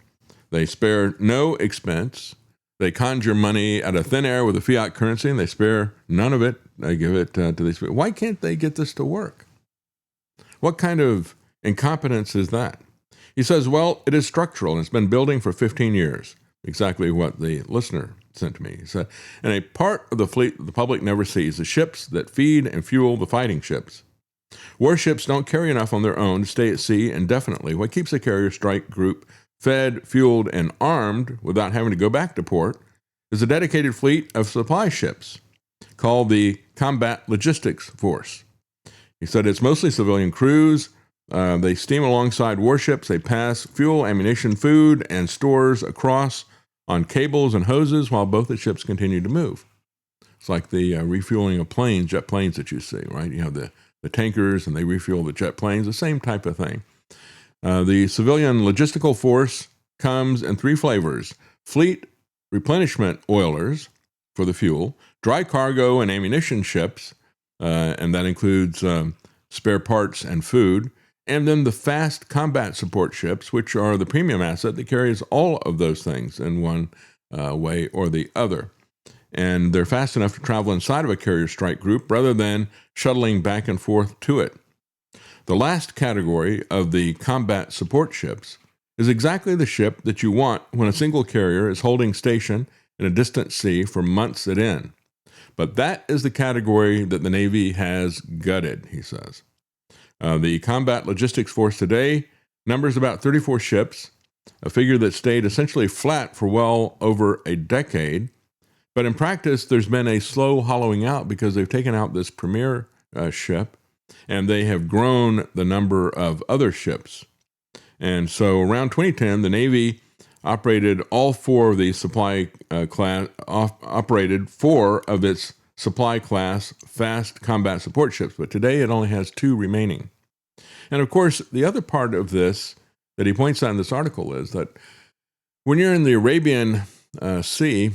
they spare no expense, They conjure money out of thin air with a fiat currency, and they spare none of it. They give it to these people. Why can't they get this to work? What kind of incompetence is that? He says, well, it is structural, and it's been building for 15 years. Exactly what the listener sent to me. He said, and a part of the fleet that the public never sees, the ships that feed and fuel the fighting ships. Warships don't carry enough on their own to stay at sea indefinitely. What keeps the carrier strike group fed, fueled, and armed without having to go back to port is a dedicated fleet of supply ships called the Combat Logistics Force. He said it's mostly civilian crews. They steam alongside warships. They pass fuel, ammunition, food, and stores across on cables and hoses while both the ships continue to move. It's like the refueling of planes, jet planes that you see, right? You have the tankers and they refuel the jet planes, the same type of thing. The civilian logistical force comes in three flavors: fleet replenishment oilers for the fuel, dry cargo and ammunition ships, and that includes spare parts and food, and then the fast combat support ships, which are the premium asset that carries all of those things in one way or the other. And they're fast enough to travel inside of a carrier strike group rather than shuttling back and forth to it. The last category of the combat support ships is exactly the ship that you want when a single carrier is holding station in a distant sea for months at end. But that is the category that the Navy has gutted, he says. The Combat Logistics Force today numbers about 34 ships, a figure that stayed essentially flat for well over a decade. But in practice, there's been a slow hollowing out because they've taken out this premier ship, and they have grown the number of other ships. And so around 2010, the Navy operated all four of the supply class, operated four of its supply class fast combat support ships, but today it only has two remaining. And of course, the other part of this that he points out in this article is that when you're in the Arabian Sea,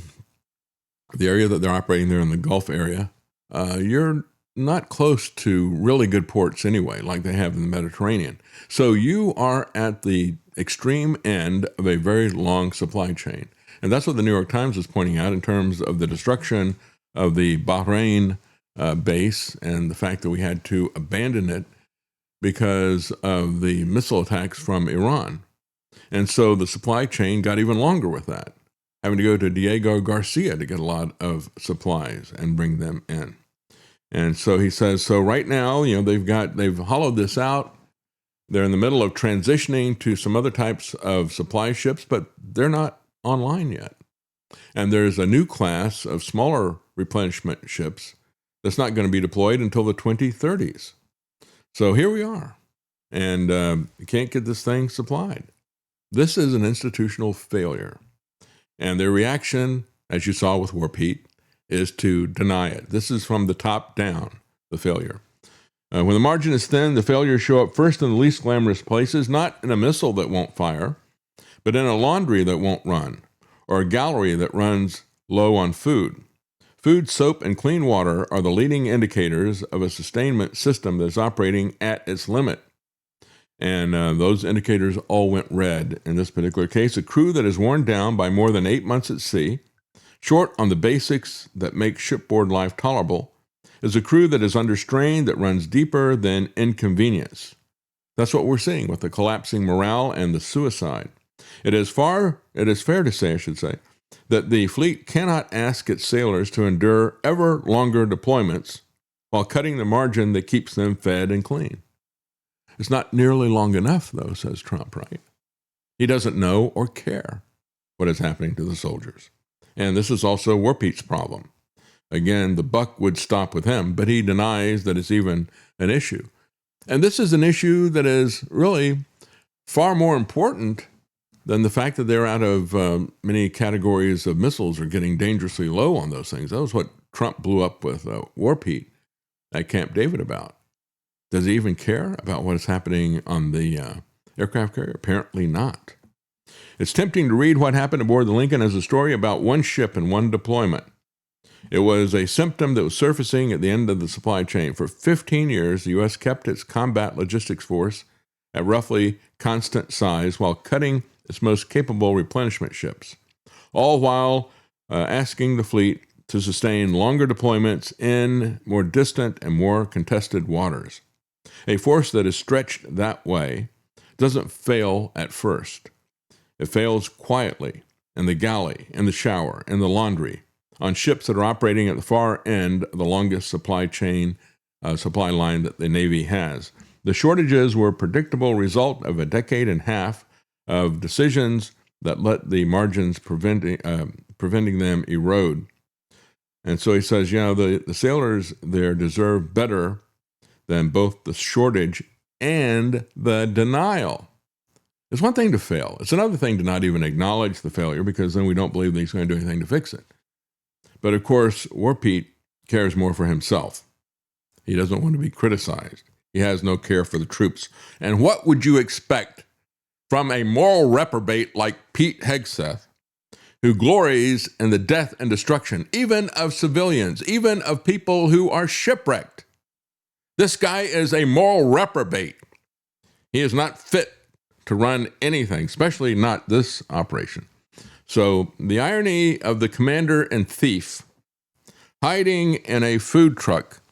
the area that they're operating there in the Gulf area, you're not close to really good ports anyway, like they have in the Mediterranean. So you are at the extreme end of a very long supply chain. And that's what the New York Times is pointing out in terms of the destruction of the Bahrain base and the fact that we had to abandon it because of the missile attacks from Iran. And so the supply chain got even longer with that, having to go to Diego Garcia to get a lot of supplies and bring them in. And so he says, so right now, they've hollowed this out. They're in the middle of transitioning to some other types of supply ships, but they're not online yet. And there's a new class of smaller replenishment ships that's not going to be deployed until the 2030s. So here we are, and you can't get this thing supplied. This is an institutional failure. And their reaction, as you saw with War Pete, is to deny it. This is from the top down, the failure. When the margin is thin, the failures show up first in the least glamorous places, not in a missile that won't fire, but in a laundry that won't run, or a gallery that runs low on food. Food, soap, and clean water are the leading indicators of a sustainment system that is operating at its limit. And those indicators all went red in this particular case. A crew that is worn down by more than 8 months at sea, short on the basics that make shipboard life tolerable, is a crew that is under strain that runs deeper than inconvenience. That's what we're seeing with the collapsing morale and the suicide. It is fair to say, that the fleet cannot ask its sailors to endure ever longer deployments while cutting the margin that keeps them fed and clean. It's not nearly long enough, though, says Trump, right? He doesn't know or care what is happening to the soldiers. And this is also War Pete's problem. Again, the buck would stop with him, but he denies that it's even an issue. And this is an issue that is really far more important than the fact that they're out of many categories of missiles or getting dangerously low on those things. That was what Trump blew up with War Pete at Camp David about. Does he even care about what is happening on the aircraft carrier? Apparently not. It's tempting to read what happened aboard the Lincoln as a story about one ship and one deployment. It was a symptom that was surfacing at the end of the supply chain. For 15 years, the U.S. kept its combat logistics force at roughly constant size while cutting its most capable replenishment ships, all while asking the fleet to sustain longer deployments in more distant and more contested waters. A force that is stretched that way doesn't fail at first. It fails quietly in the galley, in the shower, in the laundry, on ships that are operating at the far end of the longest supply line that the Navy has. The shortages were a predictable result of a decade and a half of decisions that let the margins preventing them erode. And so he says, the sailors there deserve better than both the shortage and the denial. It's one thing to fail. It's another thing to not even acknowledge the failure, because then we don't believe that he's going to do anything to fix it. But of course, War Pete cares more for himself. He doesn't want to be criticized. He has no care for the troops. And what would you expect from a moral reprobate like Pete Hegseth, who glories in the death and destruction, even of civilians, even of people who are shipwrecked? This guy is a moral reprobate. He is not fit to run anything, especially not this operation. So the irony of the commander and thief hiding in a food truck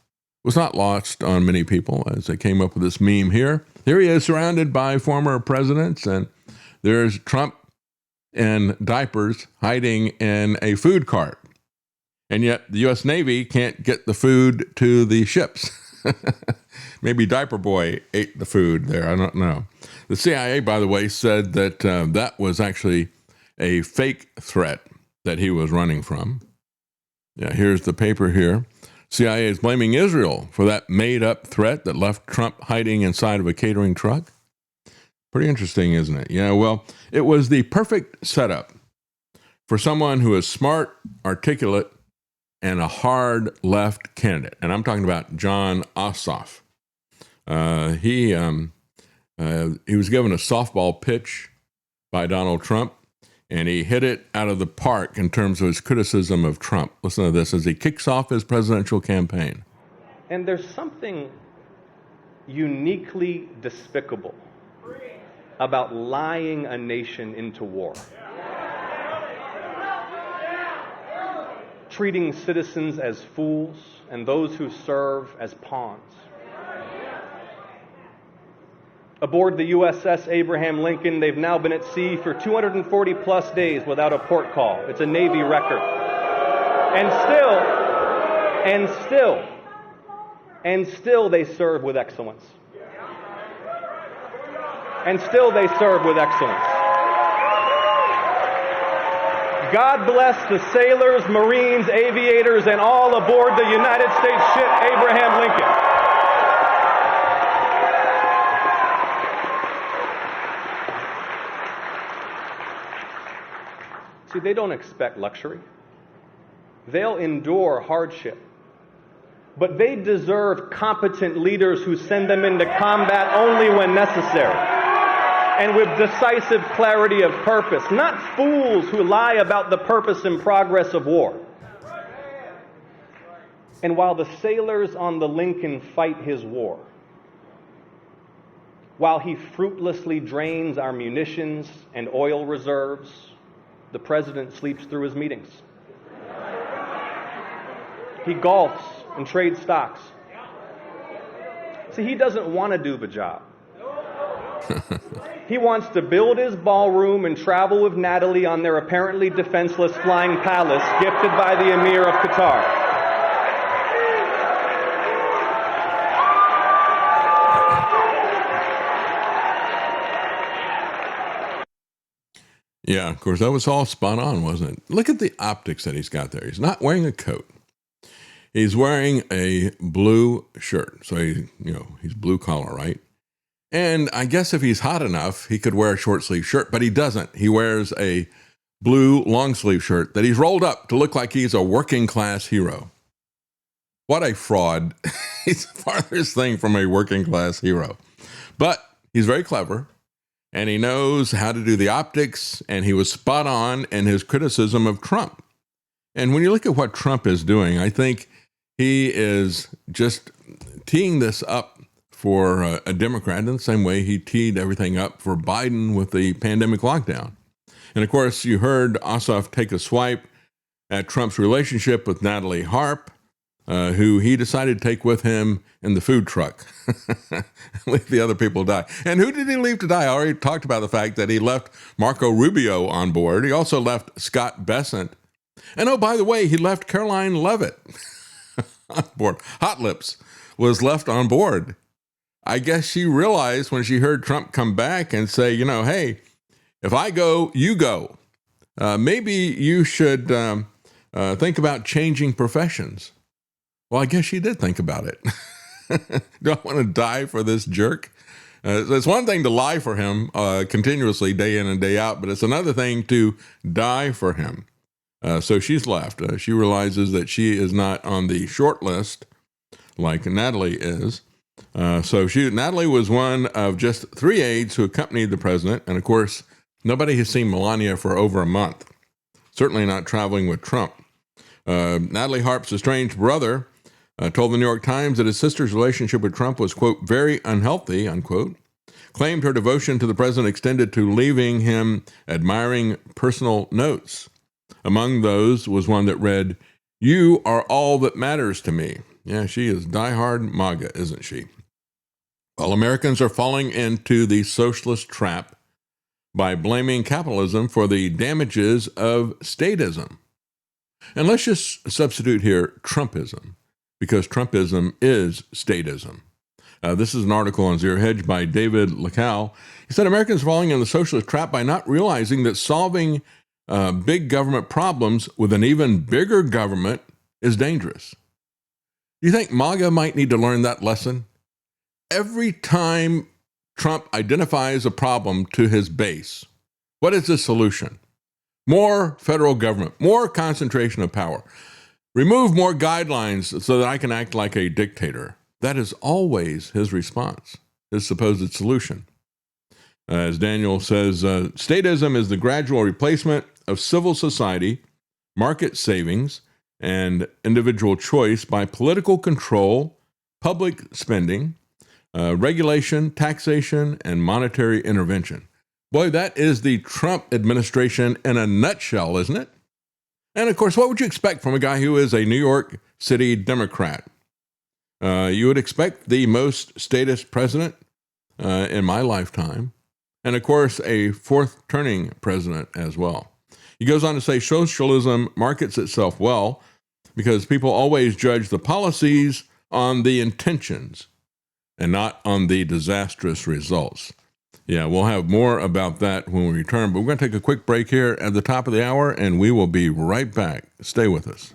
was not lost on many people as they came up with this meme here. Here he is surrounded by former presidents, and there's Trump in diapers hiding in a food cart. And yet the U.S. Navy can't get the food to the ships. Maybe Diaper Boy ate the food there. I don't know. The CIA, by the way, said that that was actually a fake threat that he was running from. Yeah, here's the paper here. CIA is blaming Israel for that made-up threat that left Trump hiding inside of a catering truck. Pretty interesting, isn't it? Yeah, well, it was the perfect setup for someone who is smart, articulate, and a hard left candidate. And I'm talking about Jon Ossoff. He was given a softball pitch by Donald Trump, and he hit it out of the park in terms of his criticism of Trump. Listen to this as he kicks off his presidential campaign. And there's something uniquely despicable about lying a nation into war. Treating citizens as fools and those who serve as pawns. Aboard the USS Abraham Lincoln, they've now been at sea for 240 plus days without a port call. It's a Navy record. And still they serve with excellence. And still they serve with excellence. God bless the sailors, Marines, aviators, and all aboard the United States ship Abraham Lincoln. See, they don't expect luxury. They'll endure hardship. But they deserve competent leaders who send them into combat only when necessary, and with decisive clarity of purpose, not fools who lie about the purpose and progress of war. And while the sailors on the Lincoln fight his war, while he fruitlessly drains our munitions and oil reserves, the president sleeps through his meetings. He golfs and trades stocks. See, he doesn't want to do the job. He wants to build his ballroom and travel with Natalie on their apparently defenseless flying palace gifted by the Emir of Qatar. Yeah, of course, that was all spot on, wasn't it? Look at the optics that he's got there. He's not wearing a coat. He's wearing a blue shirt. So, he's blue collar, right? And I guess if he's hot enough, he could wear a short sleeve shirt, but he doesn't. He wears a blue long sleeve shirt that he's rolled up to look like he's a working class hero. What a fraud. He's the farthest thing from a working class hero. But he's very clever, and he knows how to do the optics, and he was spot on in his criticism of Trump. And when you look at what Trump is doing, I think he is just teeing this up for a Democrat in the same way he teed everything up for Biden with the pandemic lockdown. And of course, you heard Ossoff take a swipe at Trump's relationship with Natalie Harp, who he decided to take with him in the food truck. Leave the other people die. And who did he leave to die? I already talked about the fact that he left Marco Rubio on board. He also left Scott Bessent. And oh, by the way, he left Caroline Leavitt on board. Hot Lips was left on board. I guess she realized when she heard Trump come back and say, hey, if I go, you go. Maybe you should think about changing professions. Well, I guess she did think about it. Do I want to die for this jerk? It's one thing to lie for him continuously, day in and day out, but it's another thing to die for him. So she's left. She realizes that she is not on the short list like Natalie is. Natalie was one of just 3 aides who accompanied the president. And of course, nobody has seen Melania for over a month. Certainly not traveling with Trump. Natalie Harp's estranged brother told the New York Times that his sister's relationship with Trump was, quote, very unhealthy, unquote. Claimed her devotion to the president extended to leaving him admiring personal notes. Among those was one that read, "You are all that matters to me." Yeah, she is diehard MAGA, isn't she? Well, Americans are falling into the socialist trap by blaming capitalism for the damages of statism. And let's just substitute here Trumpism, because Trumpism is statism. This is an article on Zero Hedge by David Lacal. He said Americans are falling in the socialist trap by not realizing that solving big government problems with an even bigger government is dangerous. Do you think MAGA might need to learn that lesson? Every time Trump identifies a problem to his base, what is the solution? More federal government, more concentration of power. Remove more guidelines so that I can act like a dictator. That is always his response, his supposed solution. As Daniel says, statism is the gradual replacement of civil society, market savings, and individual choice by political control, public spending, regulation, taxation, and monetary intervention. Boy, that is the Trump administration in a nutshell, isn't it? And of course, what would you expect from a guy who is a New York City Democrat? You would expect the most statist president in my lifetime. And of course, a fourth turning president as well. He goes on to say socialism markets itself well because people always judge the policies on the intentions and not on the disastrous results. Yeah, we'll have more about that when we return, but we're going to take a quick break here at the top of the hour, and we will be right back. Stay with us.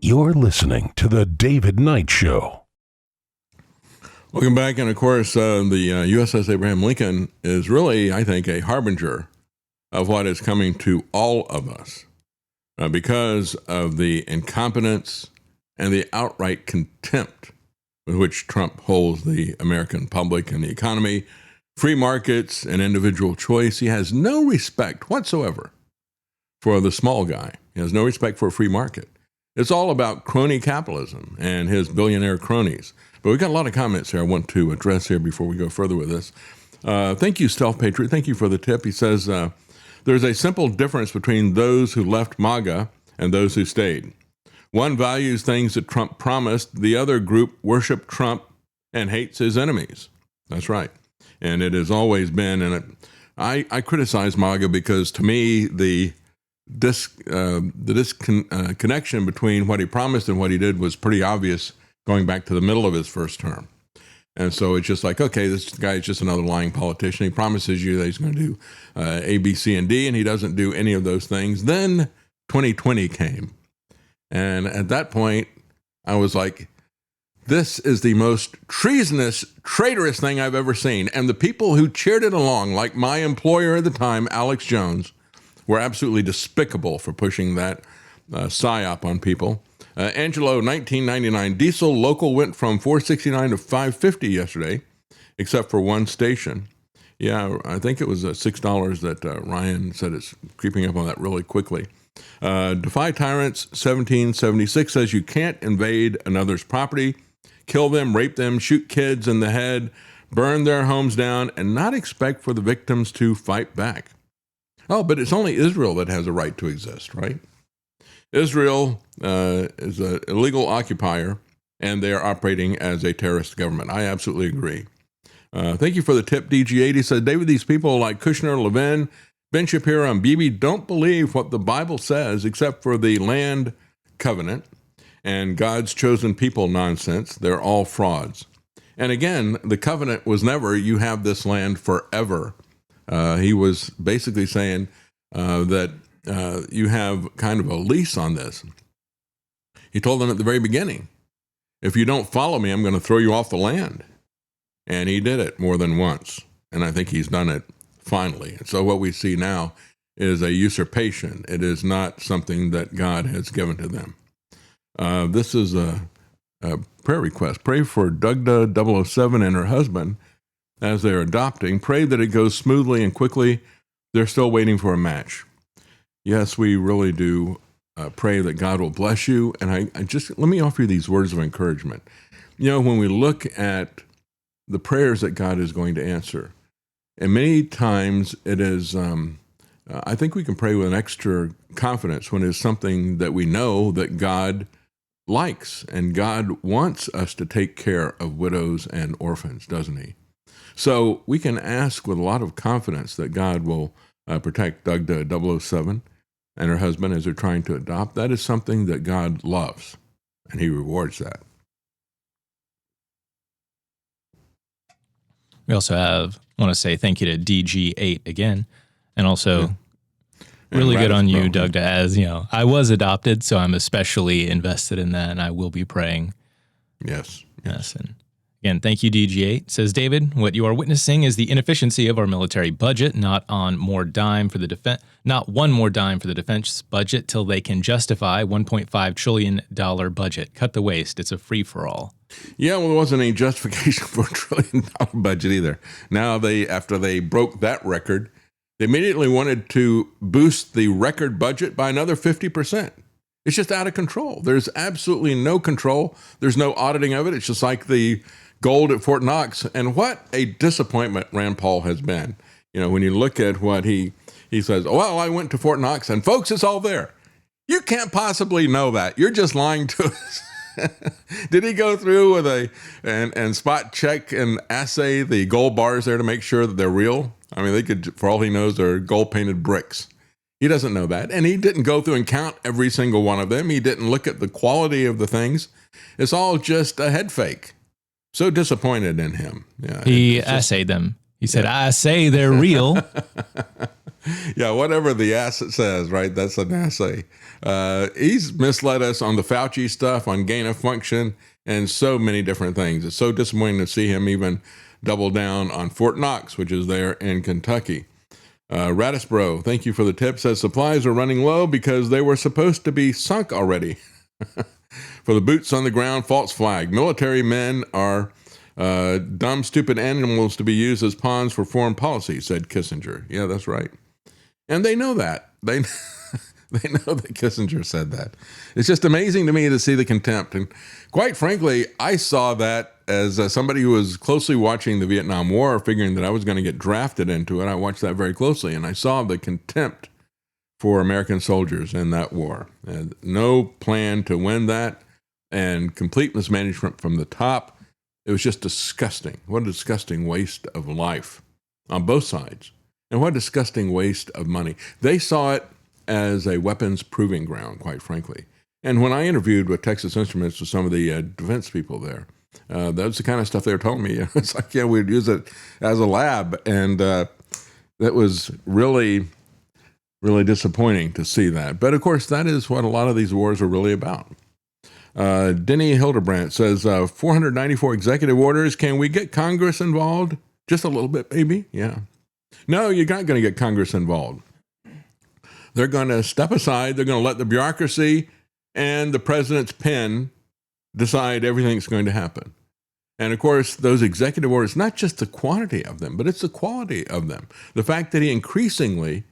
You're listening to The David Knight Show. Welcome back. And of course, the USS Abraham Lincoln is really, I think, a harbinger of what is coming to all of us because of the incompetence and the outright contempt with which Trump holds the American public and the economy free markets and individual choice. He has no respect whatsoever for the small guy. He has no respect for a free market. It's all about crony capitalism and his billionaire cronies. But we've got a lot of comments here I want to address here before we go further with this. Thank you, Stealth Patriot. Thank you for the tip. He says, there's a simple difference between those who left MAGA and those who stayed. One values things that Trump promised. The other group worship Trump and hates his enemies. That's right. And it has always been, and I criticize MAGA because to me, the disconnection between what he promised and what he did was pretty obvious going back to the middle of his first term. And so it's just like, okay, this guy is just another lying politician. He promises you that he's going to do A, B, C, and D, and he doesn't do any of those things. Then 2020 came. And at that point, I was like, this is the most treasonous, traitorous thing I've ever seen. And the people who cheered it along, like my employer at the time, Alex Jones, were absolutely despicable for pushing that psyop on people. Angelo, 1999, diesel local went from $4.69 to $5.50 yesterday, except for one station. Yeah, I think it was $6 that Ryan said it's creeping up on that really quickly. Defy Tyrants, 1776 says you can't invade another's property, kill them, rape them, shoot kids in the head, burn their homes down, and not expect for the victims to fight back. Oh, but it's only Israel that has a right to exist, right? Israel is an illegal occupier, and they are operating as a terrorist government. I absolutely agree. Thank you for the tip, DG8. He said, David, these people like Kushner, Levin, Ben Shapiro, and Bibi don't believe what the Bible says except for the land covenant and God's chosen people nonsense. They're all frauds. And again, the covenant was never, you have this land forever. He was basically saying that you have kind of a lease on this. He told them at the very beginning, if you don't follow me, I'm going to throw you off the land. And he did it more than once. And I think he's done it finally. And so what we see now is a usurpation. It is not something that God has given to them. This is a prayer request. Pray for Dugda 007 and her husband as they're adopting. Pray that it goes smoothly and quickly. They're still waiting for a match. Yes, we really do pray that God will bless you. And I just, let me offer you these words of encouragement. You know, when we look at the prayers that God is going to answer, and many times it is, I think we can pray with an extra confidence when it's something that we know that God likes, and God wants us to take care of widows and orphans, doesn't he? So we can ask with a lot of confidence that God will protect Dugda 007 and her husband as they're trying to adopt. That is something that God loves, and he rewards that. We also want to say thank you to DG8 again, and also really good on you, Doug, as you know, I was adopted, so I'm especially invested in that, and I will be praying. Yes. And again, thank you, DG8. It says, David, what you are witnessing is the inefficiency of our military budget, not one more dime for the defense budget till they can justify $1.5 trillion budget. Cut the waste. It's a free-for-all. Yeah, well, there wasn't any justification for $1 trillion budget either. Now after they broke that record, they immediately wanted to boost the record budget by another 50%. It's just out of control. There's absolutely no control. There's no auditing of it. It's just like the gold at Fort Knox. And what a disappointment Rand Paul has been. You know, when you look at what he says, well, I went to Fort Knox and folks, it's all there. You can't possibly know that. You're just lying to us. Did he go through with and spot check and assay the gold bars there to make sure that they're real? I mean, they could, for all he knows, they're gold painted bricks. He doesn't know that. And he didn't go through and count every single one of them. He didn't look at the quality of the things. It's all just a head fake. So disappointed in him. Yeah, he assayed them. He said, I say they're real. Yeah, whatever the asset says, right? That's an assay. He's misled us on the Fauci stuff, on gain of function, and so many different things. It's so disappointing to see him even double down on Fort Knox, which is there in Kentucky. Radisbro, thank you for the tip, says supplies are running low because they were supposed to be sunk already. For the boots on the ground, false flag. Military men are Dumb, stupid animals to be used as pawns for foreign policy, said Kissinger. Yeah, that's right. And they know that. They know that Kissinger said that. It's just amazing to me to see the contempt. And quite frankly, I saw that as somebody who was closely watching the Vietnam War, figuring that I was going to get drafted into it. I watched that very closely, and I saw the contempt for American soldiers in that war. And no plan to win that, and complete mismanagement from the top. It was just disgusting. What a disgusting waste of life on both sides. And what a disgusting waste of money. They saw it as a weapons proving ground, quite frankly. And when I interviewed with Texas Instruments with some of the defense people there, that was the kind of stuff they were telling me. It's like, yeah, we'd use it as a lab. And that was really, really disappointing to see that. But of course, that is what a lot of these wars are really about. Denny Hildebrandt says, 494 executive orders. Can we get Congress involved? Just a little bit, maybe. Yeah. No, you're not going to get Congress involved. They're going to step aside. They're going to let the bureaucracy and the president's pen decide everything's going to happen. And of course, those executive orders, not just the quantity of them, but it's the quality of them. The fact that he increasingly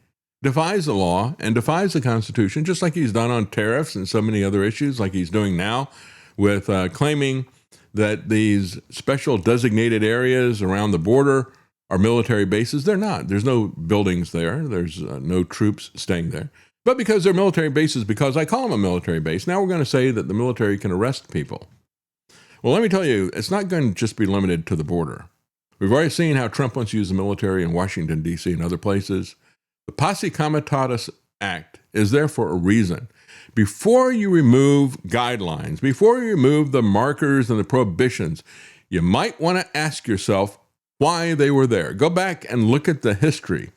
defies the law and defies the Constitution, just like he's done on tariffs and so many other issues, like he's doing now with claiming that these special designated areas around the border are military bases. They're not. There's no buildings there. There's no troops staying there. But because they're military bases, because I call them a military base, now we're going to say that the military can arrest people. Well, let me tell you, it's not going to just be limited to the border. We've already seen how Trump wants to use the military in Washington, D.C. and other places. The Posse Comitatus Act is there for a reason. Before you remove guidelines, before you remove the markers and the prohibitions, you might want to ask yourself why they were there. Go back and look at the history,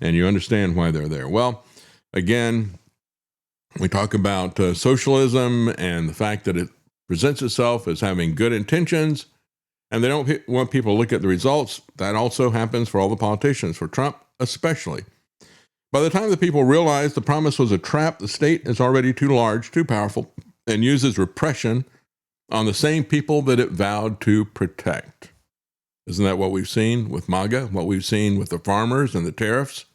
and you understand why they're there. Well, again, we talk about socialism and the fact that it presents itself as having good intentions, and they don't want people to look at the results. That also happens for all the politicians, for Trump especially. By the time the people realize the promise was a trap, the state is already too large, too powerful, and uses repression on the same people that it vowed to protect. Isn't that what we've seen with MAGA, what we've seen with the farmers and the tariffs?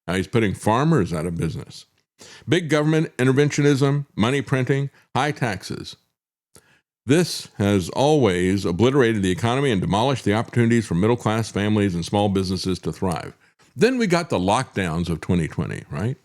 Now he's putting farmers out of business. Big government interventionism, money printing, high taxes. This has always obliterated the economy and demolished the opportunities for middle-class families and small businesses to thrive. Then we got the lockdowns of 2020, right?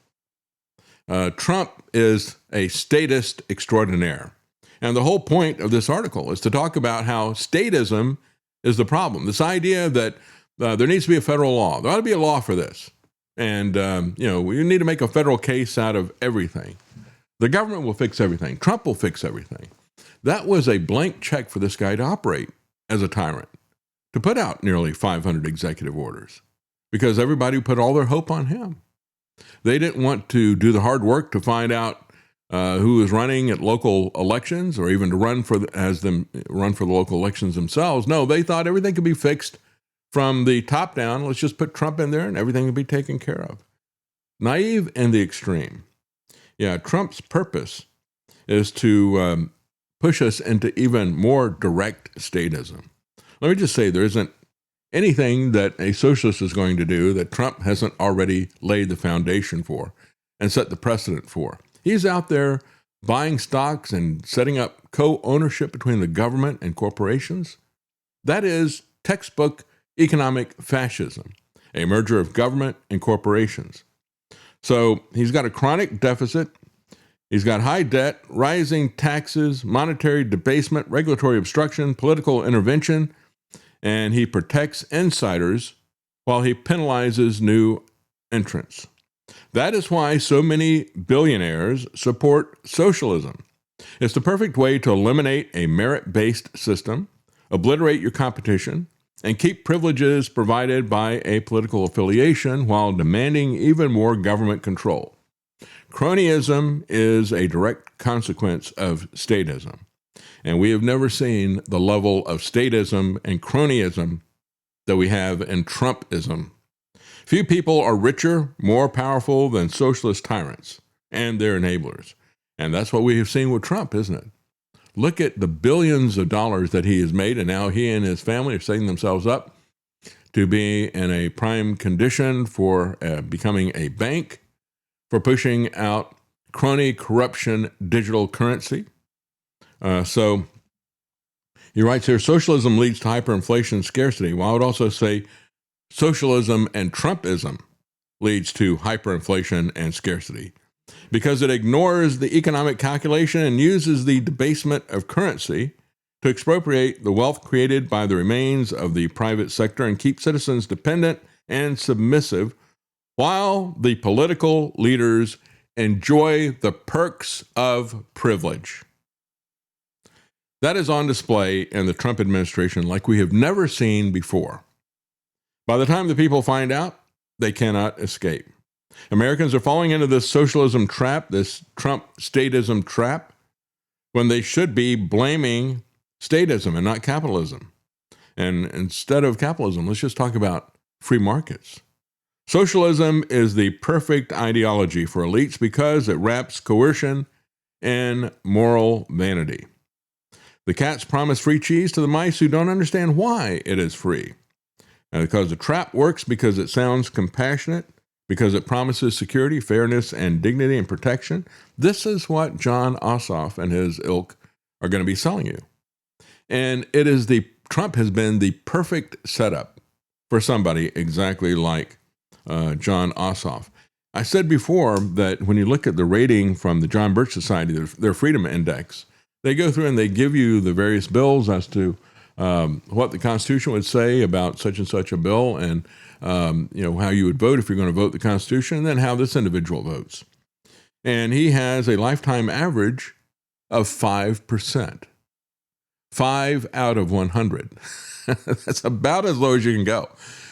Trump is a statist extraordinaire. And the whole point of this article is to talk about how statism is the problem. This idea that there needs to be a federal law. There ought to be a law for this. And, we need to make a federal case out of everything. The government will fix everything. Trump will fix everything. That was a blank check for this guy to operate as a tyrant, to put out nearly 500 executive orders, because everybody put all their hope on him. They didn't want to do the hard work to find out who was running at local elections, or even to run for the local elections themselves. No, they thought everything could be fixed from the top down. Let's just put Trump in there and everything will be taken care of. Naive in the extreme. Yeah, Trump's purpose is to push us into even more direct statism. Let me just say, there isn't anything that a socialist is going to do that Trump hasn't already laid the foundation for and set the precedent for. He's out there buying stocks and setting up co-ownership between the government and corporations. That is textbook economic fascism, a merger of government and corporations. So he's got a chronic deficit. He's got high debt, rising taxes, monetary debasement, regulatory obstruction, political intervention, and he protects insiders while he penalizes new entrants. That is why so many billionaires support socialism. It's the perfect way to eliminate a merit-based system, obliterate your competition, and keep privileges provided by a political affiliation while demanding even more government control. Cronyism is a direct consequence of statism, and we have never seen the level of statism and cronyism that we have in Trumpism. Few people are richer, more powerful than socialist tyrants and their enablers. And that's what we have seen with Trump, isn't it? Look at the billions of dollars that he has made, and now he and his family are setting themselves up to be in a prime condition for becoming a bank, for pushing out crony corruption digital currency. So he writes here, socialism leads to hyperinflation and scarcity. Well, I would also say socialism and Trumpism leads to hyperinflation and scarcity because it ignores the economic calculation and uses the debasement of currency to expropriate the wealth created by the remains of the private sector and keep citizens dependent and submissive while the political leaders enjoy the perks of privilege. That is on display in the Trump administration like we have never seen before. By the time the people find out, they cannot escape. Americans are falling into this socialism trap, this Trump statism trap, when they should be blaming statism and not capitalism. And instead of capitalism, let's just talk about free markets. Socialism is the perfect ideology for elites because it wraps coercion in moral vanity. The cats promise free cheese to the mice who don't understand why it is free. And because the trap works because it sounds compassionate, because it promises security, fairness, and dignity and protection, this is what Jon Ossoff and his ilk are going to be selling you. And Trump has been the perfect setup for somebody exactly like Jon Ossoff. I said before that when you look at the rating from the John Birch Society, their Freedom Index, they go through and they give you the various bills as to what the Constitution would say about such and such a bill and how you would vote if you're going to vote the Constitution, and then how this individual votes. And he has a lifetime average of 5%. 5 out of 100. That's about as low as you can go.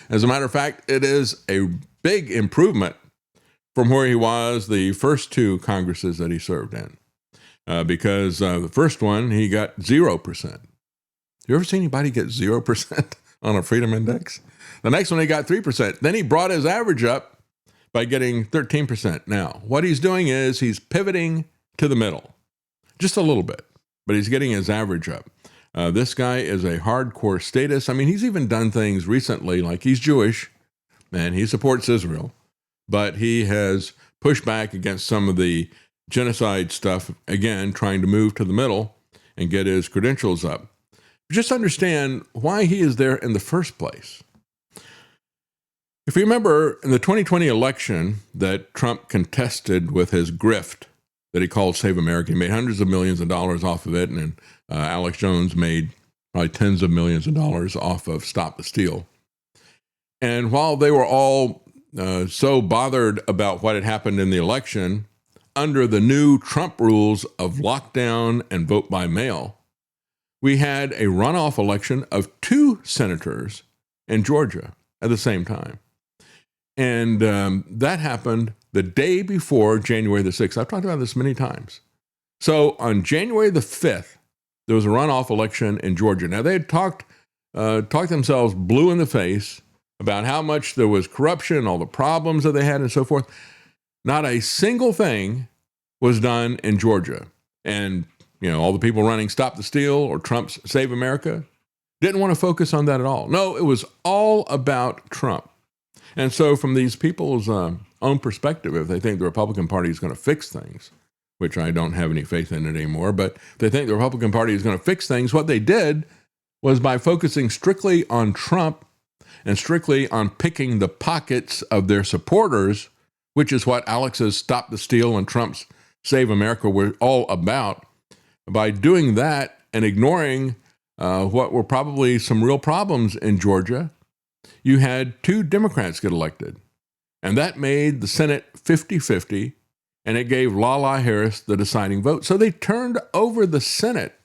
As a matter of fact, it is a big improvement from where he was the first 2 Congresses that he served in. Because the first one, he got 0%. You ever seen anybody get 0% on a Freedom Index? The next one, he got 3%. Then he brought his average up by getting 13%. Now, what he's doing is he's pivoting to the middle, just a little bit, but he's getting his average up. This guy is a hardcore statist. I mean, he's even done things recently, like he's Jewish and he supports Israel, but he has pushed back against some of the genocide stuff, again, trying to move to the middle and get his credentials up. Just understand why he is there in the first place. If you remember in the 2020 election that Trump contested with his grift that he called Save America, he made hundreds of millions of dollars off of it, and Alex Jones made probably tens of millions of dollars off of Stop the Steal. And while they were all so bothered about what had happened in the election, under the new Trump rules of lockdown and vote by mail, we had a runoff election of 2 senators in Georgia at the same time. And that happened the day before January the 6th. I've talked about this many times. So on January the 5th, there was a runoff election in Georgia. Now, they had talked themselves blue in the face about how much there was corruption, all the problems that they had and so forth. Not a single thing was done in Georgia. And, all the people running Stop the Steal or Trump's Save America didn't want to focus on that at all. No, it was all about Trump. And so from these people's own perspective, if they think the Republican Party is going to fix things, which I don't have any faith in it anymore, but if they think the Republican Party is going to fix things, what they did was by focusing strictly on Trump and strictly on picking the pockets of their supporters, which is what Alex's Stop the Steal and Trump's Save America were all about. By doing that and ignoring what were probably some real problems in Georgia, you had 2 Democrats get elected. And that made the Senate 50-50, and it gave Lala Harris the deciding vote. So they turned over the Senate,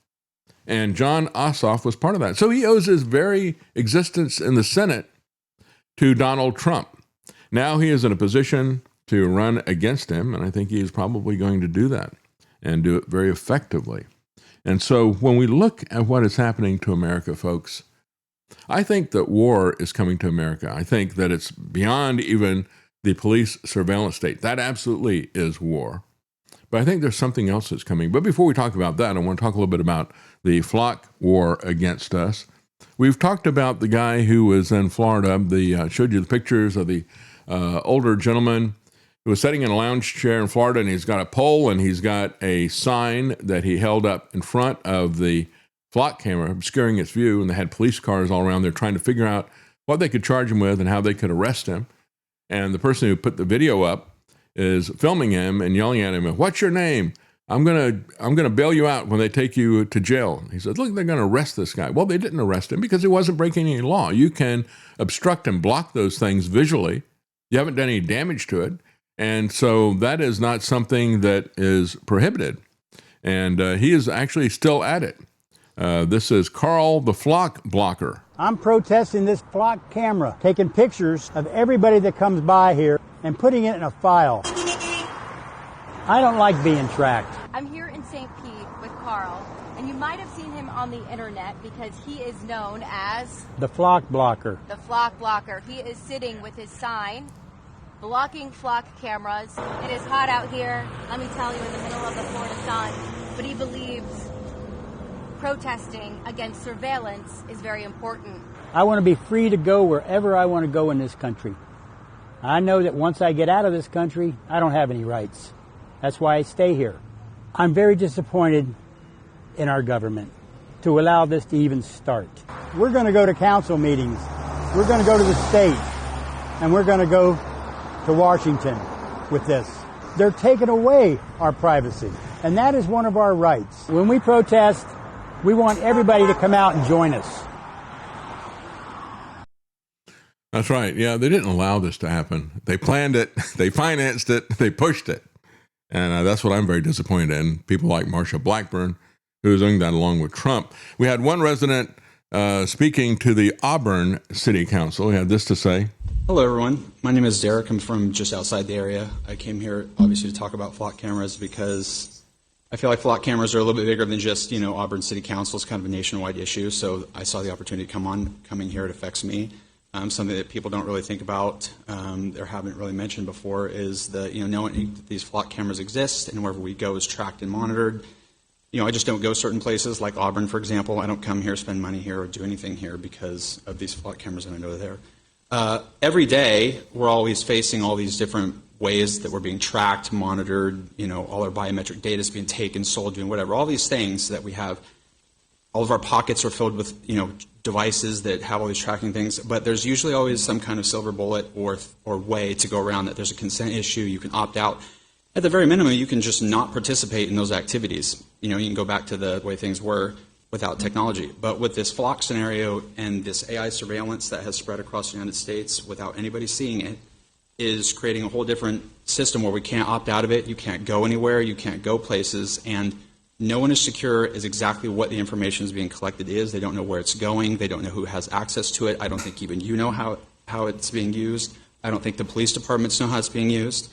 and Jon Ossoff was part of that. So he owes his very existence in the Senate to Donald Trump. Now he is in a position to run against him, and I think he is probably going to do that and do it very effectively. And so when we look at what is happening to America, folks, I think that war is coming to America. I think that it's beyond even the police surveillance state. That absolutely is war. But I think there's something else that's coming. But before we talk about that, I want to talk a little bit about the flock war against us. We've talked about the guy who was in Florida. Showed you the pictures of the older gentleman who was sitting in a lounge chair in Florida, and he's got a pole and he's got a sign that he held up in front of the flock camera, obscuring its view, and they had police cars all around there trying to figure out what they could charge him with and how they could arrest him. And the person who put the video up is filming him and yelling at him, "What's your name? I'm gonna bail you out when they take you to jail." He said, "Look, they're going to arrest this guy." Well, they didn't arrest him because he wasn't breaking any law. You can obstruct and block those things visually. You haven't done any damage to it. And so that is not something that is prohibited. And he is actually still at it. This is Carl the Flock Blocker. I'm protesting this flock camera, taking pictures of everybody that comes by here and putting it in a file. I don't like being tracked. I'm here in St. Pete with Carl, and you might have seen him on the internet because he is known as The flock blocker. the flock blocker. He is sitting with his sign, blocking flock cameras. It is hot out here, let me tell you, in the middle of the Florida sun, but he believes protesting against surveillance is very important. I want to be free to go wherever I want to go in this country. I know that once I get out of this country, I don't have any rights. That's why I stay here. I'm very disappointed in our government to allow this to even start. We're going to go to council meetings. We're going to go to the state. And we're going to go to Washington with this. They're taking away our privacy. And that is one of our rights. When we protest, we want everybody to come out and join us. That's right. Yeah, they didn't allow this to happen. They planned it, they financed it, they pushed it. And that's what I'm very disappointed in. People like Marsha Blackburn, who's doing that along with Trump. We had one resident speaking to the Auburn City Council. He had this to say. Hello, everyone. My name is Derek. I'm from just outside the area. I came here, obviously, to talk about flock cameras because I feel like flock cameras are a little bit bigger than just, Auburn City Council. It's kind of a nationwide issue. So I saw the opportunity to coming here. It affects me. Something that people don't really think about, or haven't really mentioned before, is that knowing that these flock cameras exist and wherever we go is tracked and monitored. I just don't go certain places like Auburn, for example. I don't come here, spend money here, or do anything here because of these flock cameras, and I know they're there. Every day, we're always facing all these different ways that we're being tracked, monitored. All our biometric data is being taken, sold, doing whatever. All these things that we have. All of our pockets are filled with devices that have all these tracking things, but there's usually always some kind of silver bullet or way to go around that. There's a consent issue. You can opt out. At the very minimum, you can just not participate in those activities. You can go back to the way things were without technology. But with this flock scenario and this AI surveillance that has spread across the United States without anybody seeing it is creating a whole different system where we can't opt out of it. You can't go anywhere. You can't go places. And no one is secure as exactly what the information is being collected is. They don't know where it's going. They don't know who has access to it. I don't think even you know how it's being used. I don't think the police departments know how it's being used.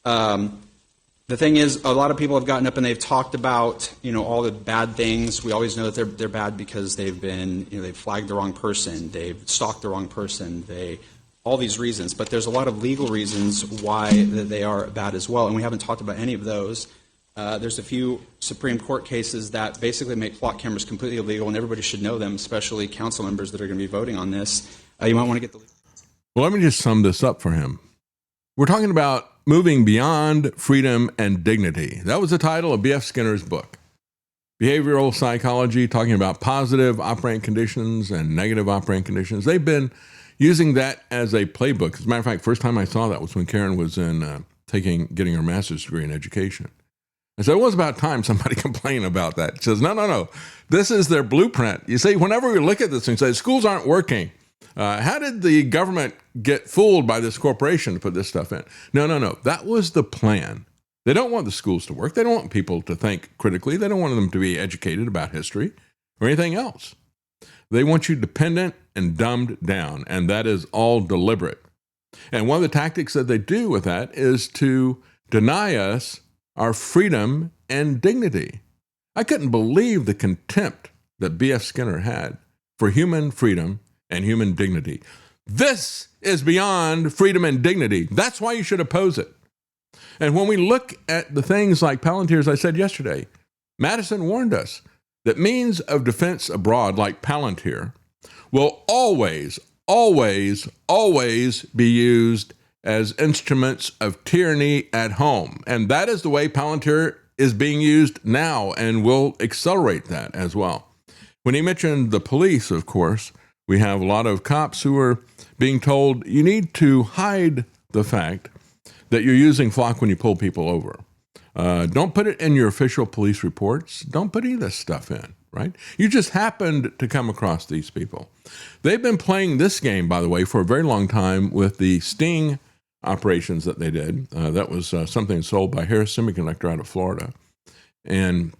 The thing is, a lot of people have gotten up and they've talked about, all the bad things. We always know that they're bad because they've been, they've flagged the wrong person, they've stalked the wrong person, all these reasons. But there's a lot of legal reasons why they are bad as well, and we haven't talked about any of those. There's a few Supreme Court cases that basically make flock cameras completely illegal, and everybody should know them, especially council members that are going to be voting on this. You might want to get the. Well, let me just sum this up for him. We're talking about moving beyond freedom and dignity. That was the title of B.F. Skinner's book. Behavioral psychology, talking about positive operating conditions and negative operating conditions. They've been using that as a playbook. As a matter of fact, first time I saw that was when Karen was in getting her master's degree in education. And so it was about time somebody complained about that. It says, no. This is their blueprint. You see, whenever we look at this and say, schools aren't working, how did the government get fooled by this corporation to put this stuff in? No. That was the plan. They don't want the schools to work. They don't want people to think critically. They don't want them to be educated about history or anything else. They want you dependent and dumbed down, and that is all deliberate. And one of the tactics that they do with that is to deny us our freedom and dignity. I couldn't believe the contempt that B.F. Skinner had for human freedom and human dignity. This is beyond freedom and dignity. That's why you should oppose it. And when we look at the things like Palantir, as I said yesterday, Madison warned us that means of defense abroad like Palantir will always, always, always be used as instruments of tyranny at home. And that is the way Palantir is being used now, and will accelerate that as well. When he mentioned the police, of course, we have a lot of cops who are being told you need to hide the fact that you're using flock when you pull people over. Don't put it in your official police reports. Don't put any of this stuff in, right? You just happened to come across these people. They've been playing this game, by the way, for a very long time with the Sting operations that they did. That was something sold by Harris Semiconductor out of Florida. And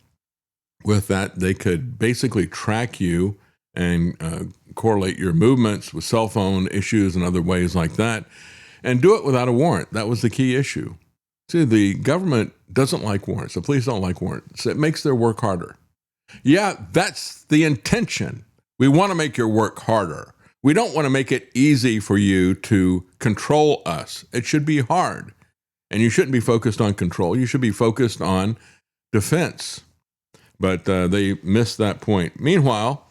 with that, they could basically track you and correlate your movements with cell phone issues and other ways like that, and do it without a warrant. That was the key issue. See, the government doesn't like warrants. The police don't like warrants. It makes their work harder. Yeah, that's the intention. We want to make your work harder. We don't want to make it easy for you to control us. It should be hard. And you shouldn't be focused on control. You should be focused on defense. But they missed that point. Meanwhile,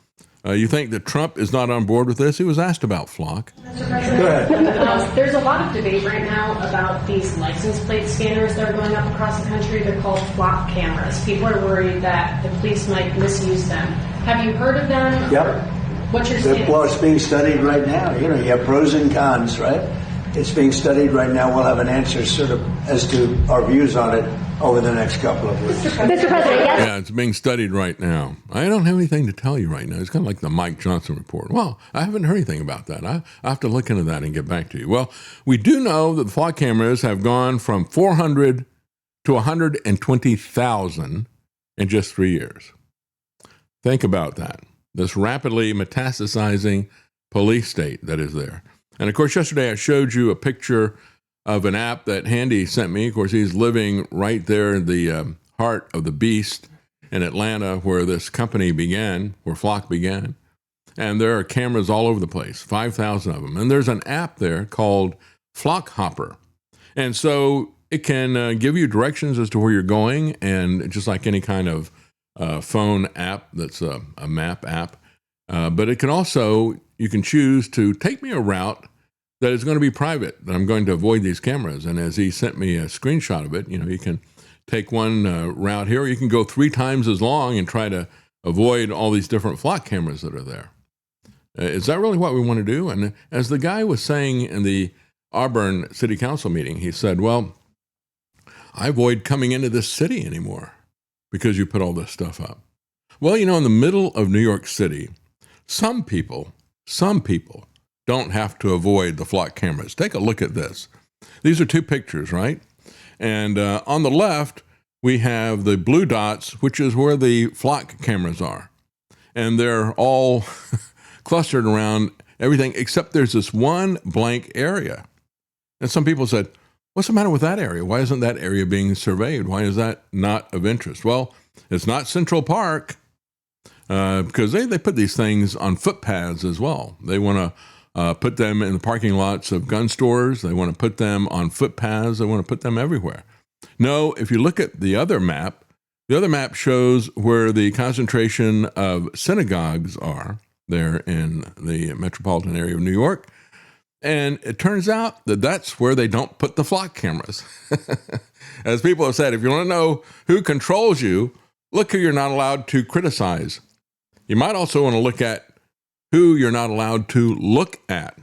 you think that Trump is not on board with this? He was asked about flock. Mr. President, there's a lot of debate right now about these license plate scanners that are going up across the country. They're called flock cameras. People are worried that the police might misuse them. Have you heard of them? Yep. What's your stance? Well, it's being studied right now. You have pros and cons, right? It's being studied right now. We'll have an answer sort of as to our views on it over the next couple of weeks. Mr. President, yes. Yeah, it's being studied right now. I don't have anything to tell you right now. It's kind of like the Mike Johnson report. Well, I haven't heard anything about that. I have to look into that and get back to you. Well, we do know that the flock cameras have gone from 400 to 120,000 in just 3 years. Think about that. This rapidly metastasizing police state that is there. And of course, yesterday I showed you a picture of an app that Handy sent me. Of course, he's living right there in the heart of the beast in Atlanta, where this company began, where Flock began. And there are cameras all over the place, 5,000 of them. And there's an app there called Flock Hopper. And so it can give you directions as to where you're going, and just like any kind of phone app that's a map app. But it can also, you can choose to take me a route that is going to be private, that I'm going to avoid these cameras. And as he sent me a screenshot of it, you can take one route here, or you can go 3 times as long and try to avoid all these different flock cameras that are there. Is that really what we want to do? And as the guy was saying in the Auburn City Council meeting, he said, well, I avoid coming into this city anymore because you put all this stuff up. Well, in the middle of New York City, some people don't have to avoid the flock cameras. Take a look at this. These are 2 pictures, right? And on the left, we have the blue dots, which is where the flock cameras are. And they're all clustered around everything, except there's this one blank area. And some people said, what's the matter with that area? Why isn't that area being surveyed? Why is that not of interest? Well, it's not Central Park, because they put these things on footpaths as well. They want to put them in the parking lots of gun stores. They want to put them on footpaths. They want to put them everywhere. No, if you look at the other map shows where the concentration of synagogues are there in the metropolitan area of New York. And it turns out that that's where they don't put the flock cameras. As people have said, if you want to know who controls you, look who you're not allowed to criticize. You might also want to look at who you're not allowed to look at.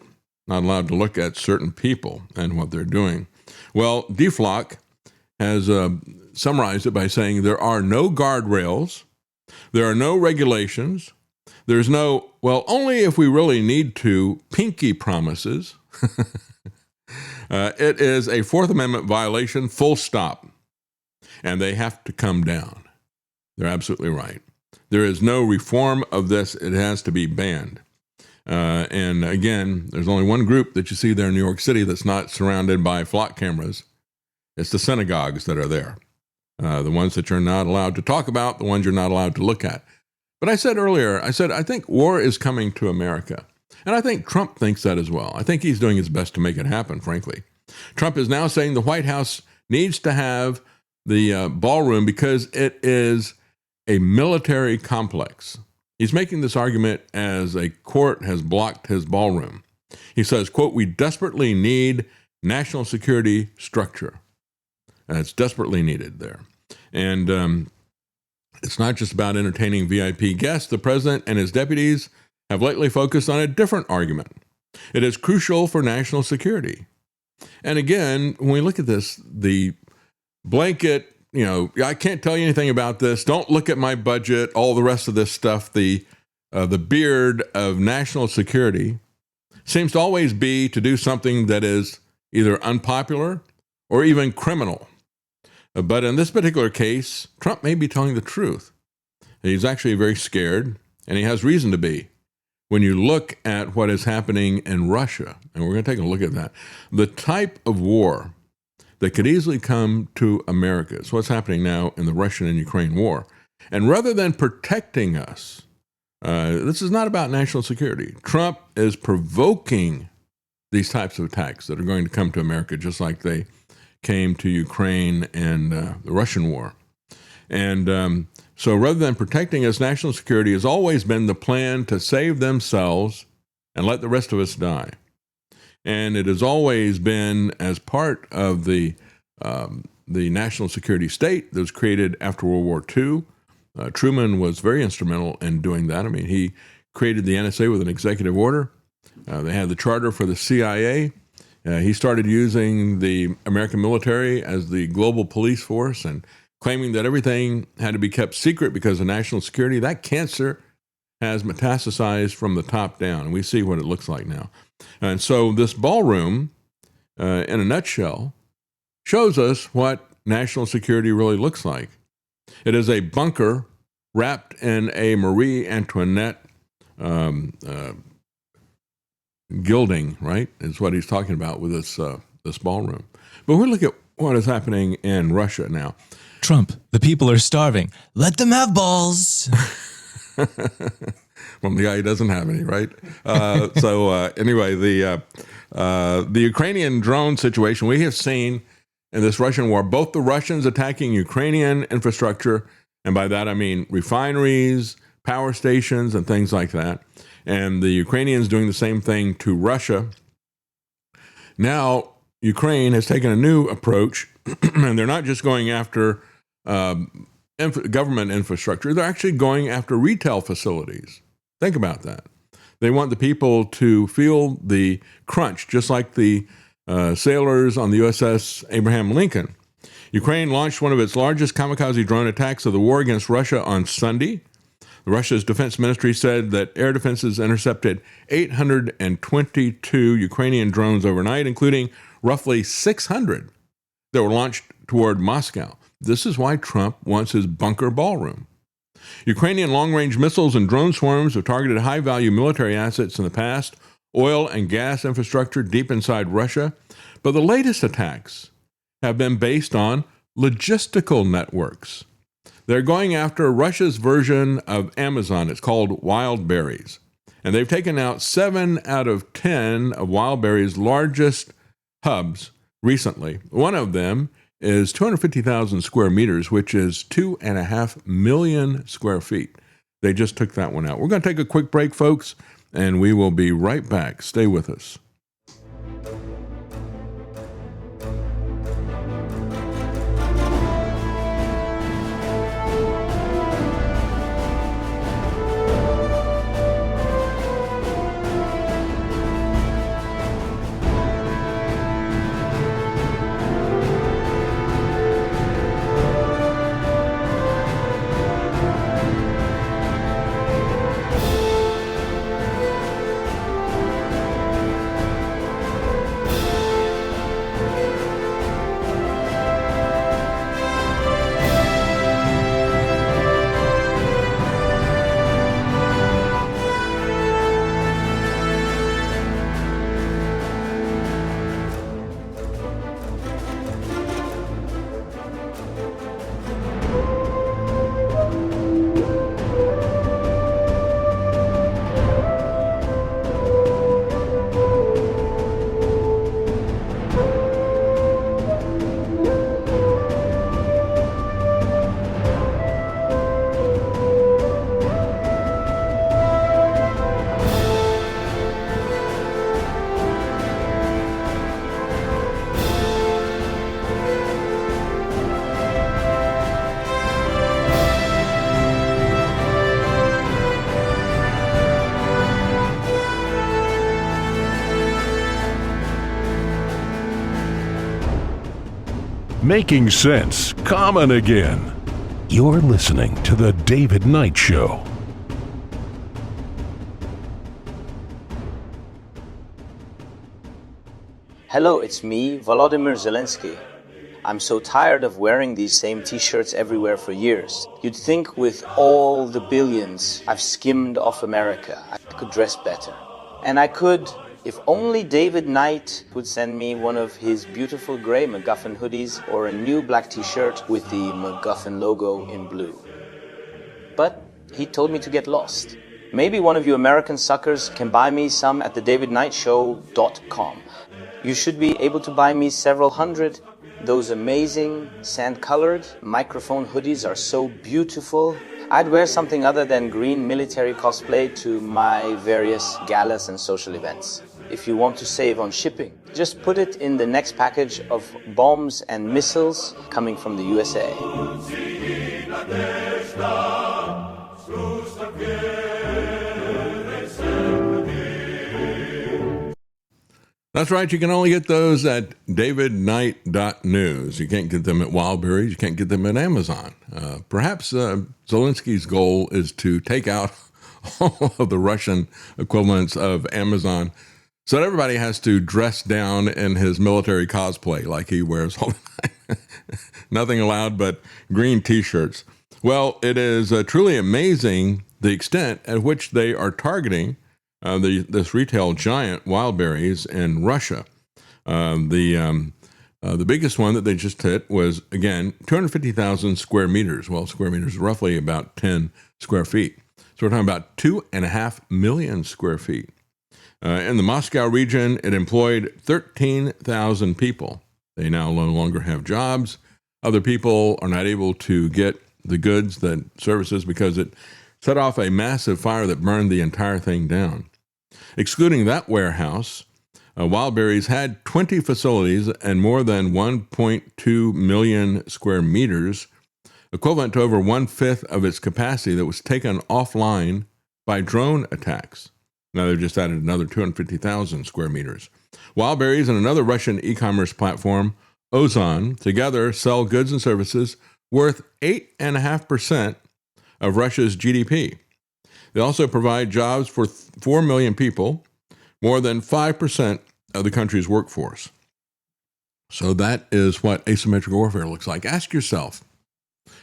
Not allowed to look at certain people and what they're doing. Well, DFLOC has summarized it by saying there are no guardrails, there are no regulations, there's no, well, only if we really need to, pinky promises. It is a Fourth Amendment violation, full stop. And they have to come down. They're absolutely right. There is no reform of this. It has to be banned. And again, there's only one group that you see there in New York City that's not surrounded by flock cameras. It's the synagogues that are there. The ones that you're not allowed to talk about, the ones you're not allowed to look at. But I said earlier, I think war is coming to America. And I think Trump thinks that as well. I think he's doing his best to make it happen, frankly. Trump is now saying the White House needs to have the ballroom because it is a military complex. He's making this argument as a court has blocked his ballroom. He says, quote, "We desperately need national security structure." And it's desperately needed there. And it's not just about entertaining VIP guests. The president and his deputies have lately focused on a different argument. It is crucial for national security. And again, when we look at this, the blanket, I can't tell you anything about this. Don't look at my budget, all the rest of this stuff. The beard of national security seems to always be to do something that is either unpopular or even criminal. But in this particular case, Trump may be telling the truth. He's actually very scared, and he has reason to be. When you look at what is happening in Russia, and we're going to take a look at that, the type of war that could easily come to America is what's happening now in the Russian and Ukraine war. And rather than protecting us, this is not about national security. Trump is provoking these types of attacks that are going to come to America, just like they came to Ukraine and the Russian war. And so rather than protecting us, national security has always been the plan to save themselves and let the rest of us die. And it has always been as part of the national security state that was created after World War II. Truman was very instrumental in doing that. I mean, he created the NSA with an executive order. They had the charter for the CIA. He started using the American military as the global police force and claiming that everything had to be kept secret because of national security. That cancer has metastasized from the top down, and we see what it looks like now. And so this ballroom, in a nutshell, shows us what national security really looks like. It is a bunker wrapped in a Marie Antoinette gilding, right, is what he's talking about with this ballroom. But we look at what is happening in Russia now. Trump, the people are starving. Let them have balls. From the guy who doesn't have any, right? Anyway, the Ukrainian drone situation, we have seen in this Russian war, both the Russians attacking Ukrainian infrastructure, and by that I mean refineries, power stations, and things like that, and the Ukrainians doing the same thing to Russia. Now, Ukraine has taken a new approach, and they're not just going after government infrastructure. They're actually going after retail facilities. Think about that. They want the people to feel the crunch, just like the sailors on the USS Abraham Lincoln. Ukraine launched one of its largest kamikaze drone attacks of the war against Russia on Sunday. Russia's defense ministry said that air defenses intercepted 822 Ukrainian drones overnight, including roughly 600 that were launched toward Moscow. This is why Trump wants his bunker ballroom. Ukrainian long-range missiles and drone swarms have targeted high-value military assets in the past, oil and gas infrastructure deep inside Russia. But the latest attacks have been based on logistical networks. They're going after Russia's version of Amazon. It's called Wildberries. And they've taken out 7 out of 10 of Wildberries' largest hubs recently. One of them is 250,000 square meters, which is 2.5 million square feet. They just took that one out. We're going to take a quick break, folks, and we will be right back. Stay with us. Making sense common again. You're listening to The David Knight Show. Hello, it's me, Volodymyr Zelensky. I'm so tired of wearing these same t-shirts everywhere for years. You'd think with all the billions I've skimmed off America, I could dress better. And I could, if only David Knight would send me one of his beautiful gray MacGuffin hoodies or a new black t-shirt with the MacGuffin logo in blue. But he told me to get lost. Maybe one of you American suckers can buy me some at thedavidknightshow.com. You should be able to buy me several hundred. Those amazing sand-colored microphone hoodies are so beautiful. I'd wear something other than green military cosplay to my various galas and social events. If you want to save on shipping, just put it in the next package of bombs and missiles coming from the USA. That's right. You can only get those at davidknight.news. You can't get them at Wildberries. You can't get them at Amazon. Perhaps Zelensky's goal is to take out all of the Russian equivalents of Amazon so that everybody has to dress down in his military cosplay like he wears all the time. Nothing allowed but green T-shirts. Well, it is truly amazing the extent at which they are targeting this retail giant, Wildberries, in Russia. The biggest one that they just hit was, again, 250,000 square meters. Well, square meters is roughly about 10 square feet. So we're talking about 2.5 million square feet. In the Moscow region, it employed 13,000 people. They now no longer have jobs. Other people are not able to get the goods, the services, because it set off a massive fire that burned the entire thing down. Excluding that warehouse, Wildberries had 20 facilities and more than 1.2 million square meters, equivalent to over 1/5 of its capacity that was taken offline by drone attacks. Now they've just added another 250,000 square meters. Wildberries and another Russian e-commerce platform, Ozon, together sell goods and services worth 8.5% of Russia's GDP. They also provide jobs for 4 million people, more than 5% of the country's workforce. So that is what asymmetric warfare looks like. Ask yourself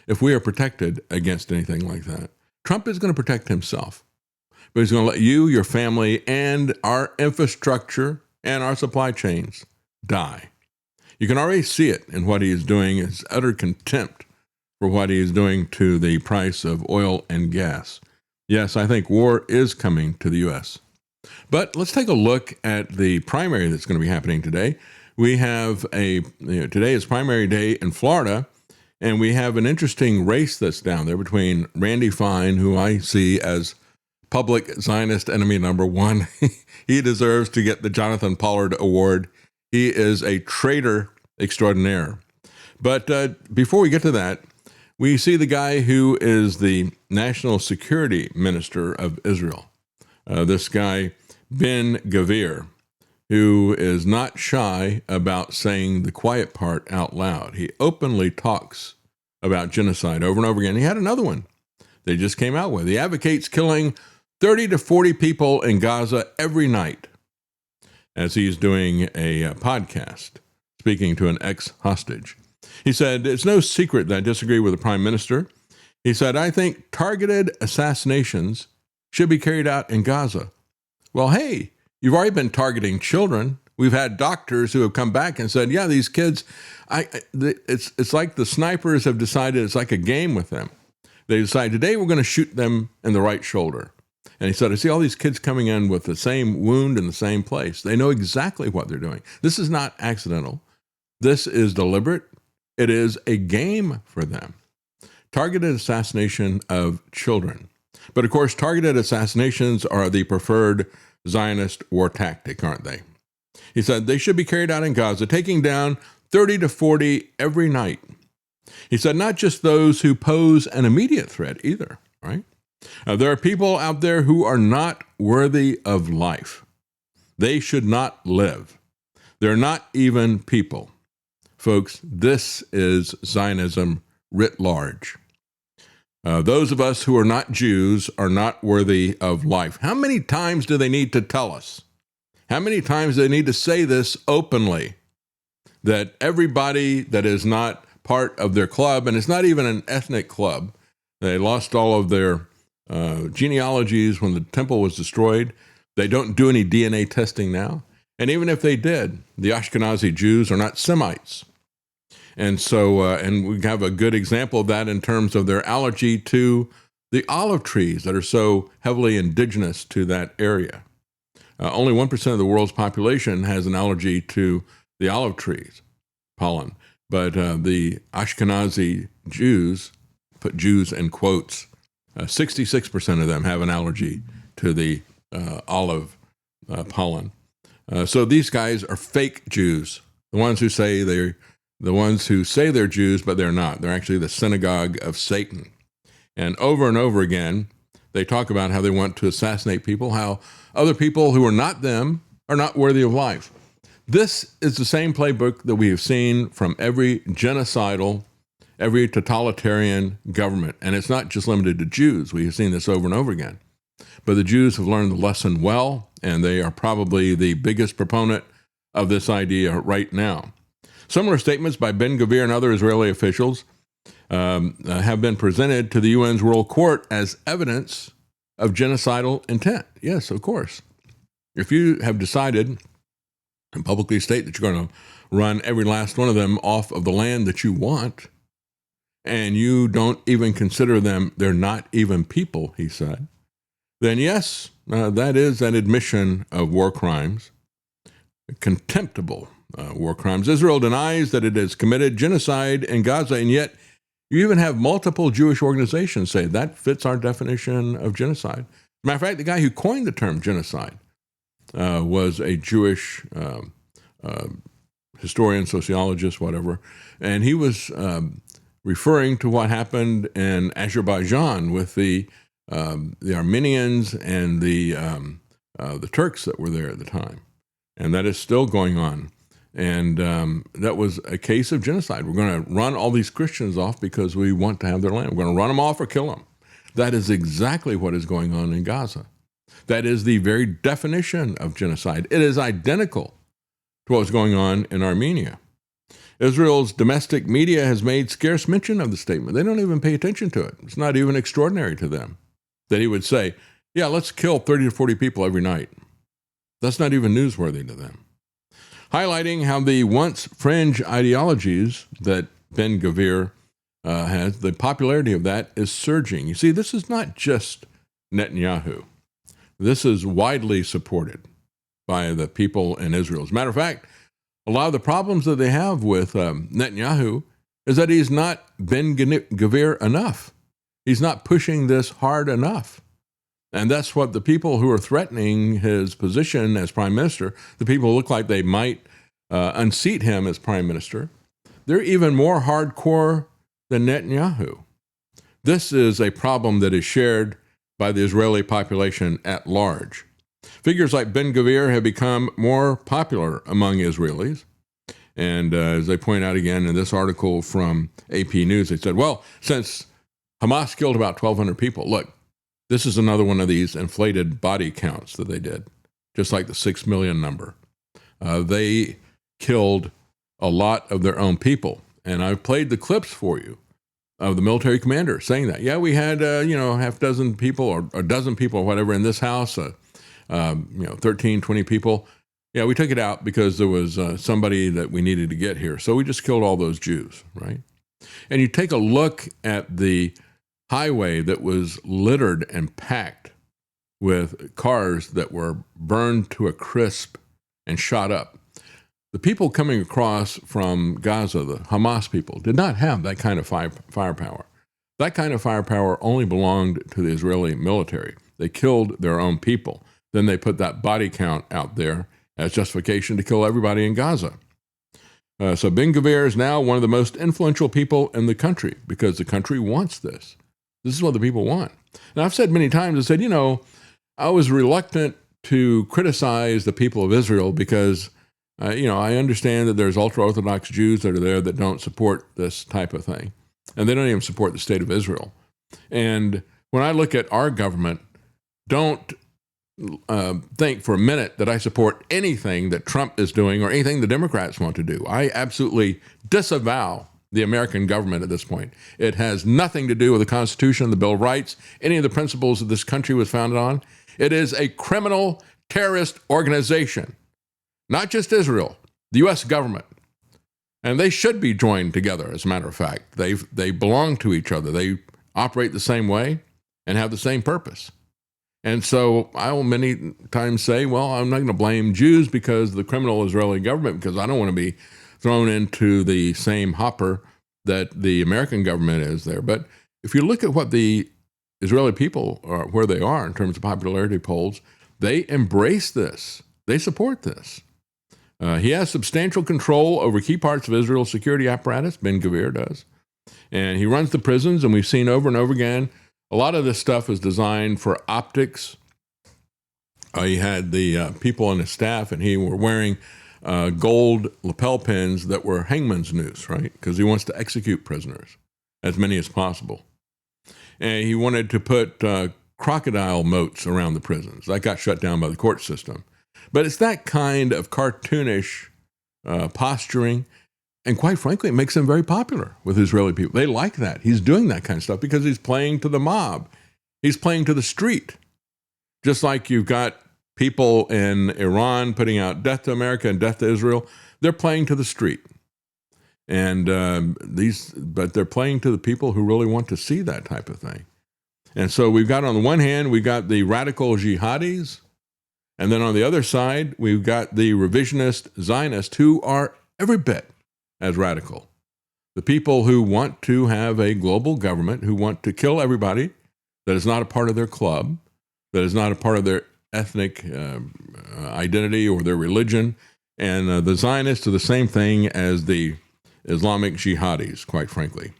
if we are protected against anything like that. Trump is going to protect himself, but he's going to let you, your family, and our infrastructure and our supply chains die. You can already see it in what he is doing, his utter contempt for what he is doing to the price of oil and gas. Yes, I think war is coming to the U.S. But let's take a look at the primary that's going to be happening today. We have today is primary day in Florida, and we have an interesting race that's down there between Randy Fine, who I see as public Zionist enemy number one. He deserves to get the Jonathan Pollard Award. He is a traitor extraordinaire. But before we get to that, we see the guy who is the national security minister of Israel. This guy, Ben Gvir, who is not shy about saying the quiet part out loud. He openly talks about genocide over and over again. He had another one they just came out with. He advocates killing 30 to 40 people in Gaza every night as he's doing a podcast, speaking to an ex-hostage. He said, "It's no secret that I disagree with the prime minister." He said, "I think targeted assassinations should be carried out in Gaza." Well, hey, you've already been targeting children. We've had doctors who have come back and said, yeah, these kids, it's like the snipers have decided it's like a game with them. They decide today we're going to shoot them in the right shoulder. And he said, I see all these kids coming in with the same wound in the same place. They know exactly what they're doing. This is not accidental. This is deliberate. It is a game for them. Targeted assassination of children. But of course, targeted assassinations are the preferred Zionist war tactic, aren't they? He said they should be carried out in Gaza, taking down 30 to 40 every night. He said not just those who pose an immediate threat either, right? There are people out there who are not worthy of life. They should not live. They're not even people. Folks, this is Zionism writ large. Those of us who are not Jews are not worthy of life. How many times do they need to tell us? How many times do they need to say this openly? That everybody that is not part of their club, and it's not even an ethnic club, they lost all of their genealogies when the temple was destroyed. They don't do any DNA testing now. And even if they did, the Ashkenazi Jews are not Semites. And so, and we have a good example of that in terms of their allergy to the olive trees that are so heavily indigenous to that area. Only 1% of the world's population has an allergy to the olive trees, pollen. But the Ashkenazi Jews, put Jews in quotes, 66% of them have an allergy to the olive pollen. So these guys are fake Jews, the ones who say they're Jews, but they're not. They're actually the synagogue of Satan. And over again, they talk about how they want to assassinate people, how other people who are not them are not worthy of life. This is the same playbook that we have seen from every genocidal, every totalitarian government. And it's not just limited to Jews. We have seen this over and over again. But the Jews have learned the lesson well, and they are probably the biggest proponent of this idea right now. Similar statements by Ben-Gvir and other Israeli officials have been presented to the UN's World Court as evidence of genocidal intent. Yes, of course. If you have decided and publicly state that you're going to run every last one of them off of the land that you want, and you don't even consider them, they're not even people, he said, then yes, that is an admission of war crimes, contemptible war crimes. Israel denies that it has committed genocide in Gaza, and yet you even have multiple Jewish organizations say that fits our definition of genocide. Matter of fact, the guy who coined the term genocide was a Jewish historian, sociologist, whatever, and he was referring to what happened in Azerbaijan with the Armenians and the Turks that were there at the time, and that is still going on. And that was a case of genocide. We're going to run all these Christians off because we want to have their land. We're going to run them off or kill them. That is exactly what is going on in Gaza. That is the very definition of genocide. It is identical to what was going on in Armenia. Israel's domestic media has made scarce mention of the statement. They don't even pay attention to it. It's not even extraordinary to them that he would say, yeah, let's kill 30 to 40 people every night. That's not even newsworthy to them. Highlighting how the once fringe ideologies that Ben-Gvir has, the popularity of that is surging. You see, this is not just Netanyahu. This is widely supported by the people in Israel. As a matter of fact, a lot of the problems that they have with Netanyahu is that he's not Ben-Gvir enough. He's not pushing this hard enough. And that's what the people who are threatening his position as prime minister, the people who look like they might unseat him as prime minister, they're even more hardcore than Netanyahu. This is a problem that is shared by the Israeli population at large. Figures like Ben-Gvir have become more popular among Israelis. And as they point out again in this article from AP News, they said, well, since Hamas killed about 1,200 people, look, this is another one of these inflated body counts that they did, just like the 6 million number. They killed a lot of their own people. And I've played the clips for you of the military commander saying that. Yeah, we had, half dozen people or a dozen people or whatever in this house, 13, 20 people. Yeah, we took it out because there was somebody that we needed to get here. So we just killed all those Jews, right? And you take a look at the highway that was littered and packed with cars that were burned to a crisp and shot up. The people coming across from Gaza, the Hamas people, did not have that kind of firepower. That kind of firepower only belonged to the Israeli military. They killed their own people. Then they put that body count out there as justification to kill everybody in Gaza. So Ben-Gvir is now one of the most influential people in the country because the country wants this. This is what the people want. And I've said many times, I said, I was reluctant to criticize the people of Israel because I understand that there's ultra-Orthodox Jews that are there that don't support this type of thing. And they don't even support the state of Israel. And when I look at our government, don't think for a minute that I support anything that Trump is doing or anything the Democrats want to do. I absolutely disavow the American government at this point. It has nothing to do with the Constitution, the Bill of Rights, any of the principles that this country was founded on. It is a criminal terrorist organization, not just Israel, the U.S. government. And they should be joined together, as a matter of fact. They belong to each other. They operate the same way and have the same purpose. And so I will many times say, well, I'm not going to blame Jews because of the criminal Israeli government, because I don't want to be thrown into the same hopper that the American government is there. But if you look at what the Israeli people are, where they are in terms of popularity polls, they embrace this. They support this. He has substantial control over key parts of Israel's security apparatus, Ben-Gvir does. And he runs the prisons, and we've seen over and over again, a lot of this stuff is designed for optics. He had the people on his staff, and he were wearing gold lapel pins that were hangman's noose, right? Because he wants to execute prisoners, as many as possible. And he wanted to put crocodile moats around the prisons. That got shut down by the court system. But it's that kind of cartoonish posturing. And quite frankly, it makes him very popular with Israeli people. They like that. He's doing that kind of stuff because he's playing to the mob. He's playing to the street. Just like you've got people in Iran putting out death to America and death to Israel, they're playing to the street. And but they're playing to the people who really want to see that type of thing. And so we've got, on the one hand, we've got the radical jihadis. And then on the other side, we've got the revisionist Zionists, who are every bit as radical. The people who want to have a global government, who want to kill everybody that is not a part of their club, that is not a part of their ethnic identity or their religion. And the Zionists are the same thing as the Islamic jihadis, quite frankly.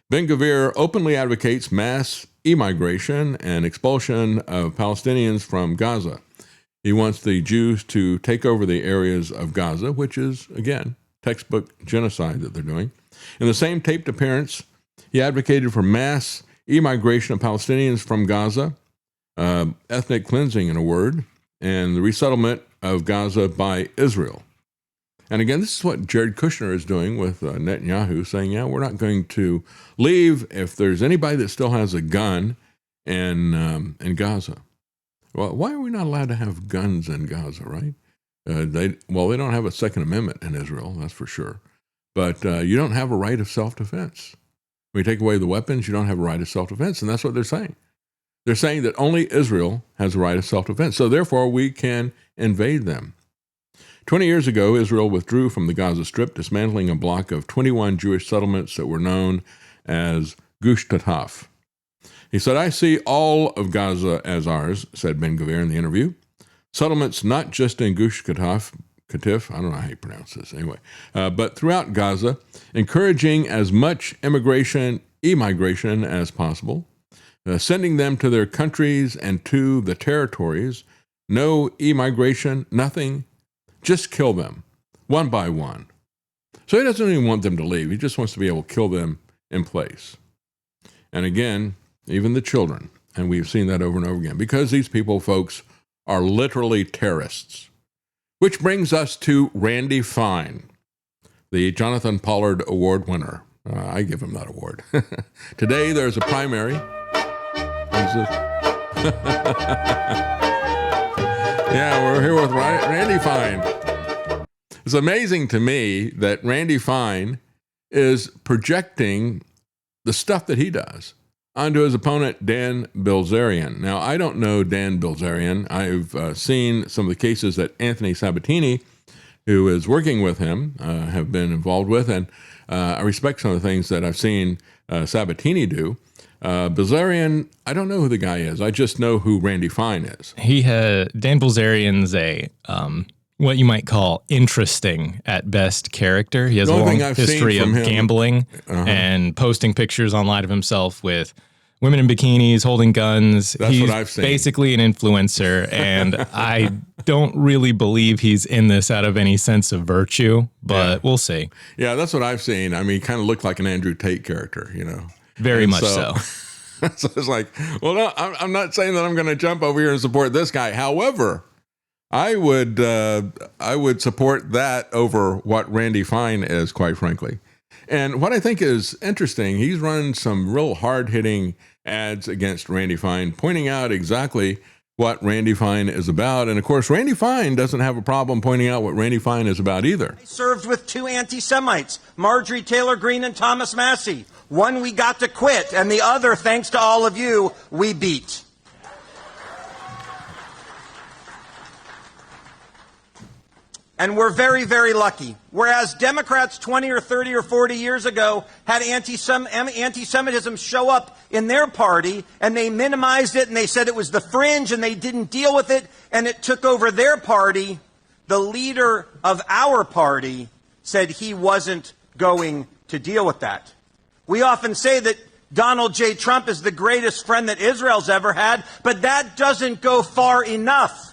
Ben-Gvir openly advocates mass immigration and expulsion of Palestinians from Gaza. He wants the Jews to take over the areas of Gaza, which is, again, textbook genocide that they're doing. In the same taped appearance, he advocated for mass immigration of Palestinians from Gaza, ethnic cleansing, in a word, and the resettlement of Gaza by Israel. And again, this is what Jared Kushner is doing with Netanyahu, saying, yeah, we're not going to leave if there's anybody that still has a gun in Gaza. Well, why are we not allowed to have guns in Gaza, right? They don't have a Second Amendment in Israel, that's for sure. But you don't have a right of self-defense. When you take away the weapons, you don't have a right of self-defense, and that's what they're saying. They're saying that only Israel has a right of self-defense, so therefore we can invade them. 20 years ago, Israel withdrew from the Gaza Strip, dismantling a block of 21 Jewish settlements that were known as Gush Tataf. He said, I see all of Gaza as ours, said Ben-Gvir in the interview. Settlements not just in Gush Katif, I don't know how you pronounce this anyway, but throughout Gaza, encouraging as much immigration as possible, sending them to their countries and to the territories. No immigration, nothing, just kill them, one by one. So he doesn't even want them to leave. He just wants to be able to kill them in place. And again, even the children. And we've seen that over and over again, because these people, folks, are literally terrorists. Which brings us to Randy Fine, the Jonathan Pollard Award winner. I give him that award. Today, there's a primary. Yeah, we're here with Randy Fine. It's amazing to me that Randy Fine is projecting the stuff that he does onto his opponent, Dan Bilzerian. Now, I don't know Dan Bilzerian. I've seen some of the cases that Anthony Sabatini, who is working with him, have been involved with, and I respect some of the things that I've seen Sabatini do. Bilzerian, I don't know who the guy is. I just know who Randy Fine is. Dan Bilzerian's a what you might call interesting at best character. He has a long history of gambling and posting pictures online of himself with women in bikinis holding guns. That's he's what I've seen. Basically an influencer, and I don't really believe he's in this out of any sense of virtue, but we'll see. Yeah, that's what I've seen. I mean, he kind of looked like an Andrew Tate character, you know. Very much so. So it's like, well, no, I'm not saying that I'm going to jump over here and support this guy. However, I would support that over what Randy Fine is, quite frankly. And what I think is interesting, he's run some real hard-hitting ads against Randy Fine, pointing out exactly what Randy Fine is about. And of course, Randy Fine doesn't have a problem pointing out what Randy Fine is about either. I served with two anti-Semites, Marjorie Taylor Greene and Thomas Massey. One we got to quit, and the other, thanks to all of you, we beat. And we're very, very lucky. Whereas Democrats 20 or 30 or 40 years ago had anti-Semitism show up in their party, and they minimized it, and they said it was the fringe, and they didn't deal with it, and it took over their party. The leader of our party said he wasn't going to deal with that. We often say that Donald J. Trump is the greatest friend that Israel's ever had, but that doesn't go far enough.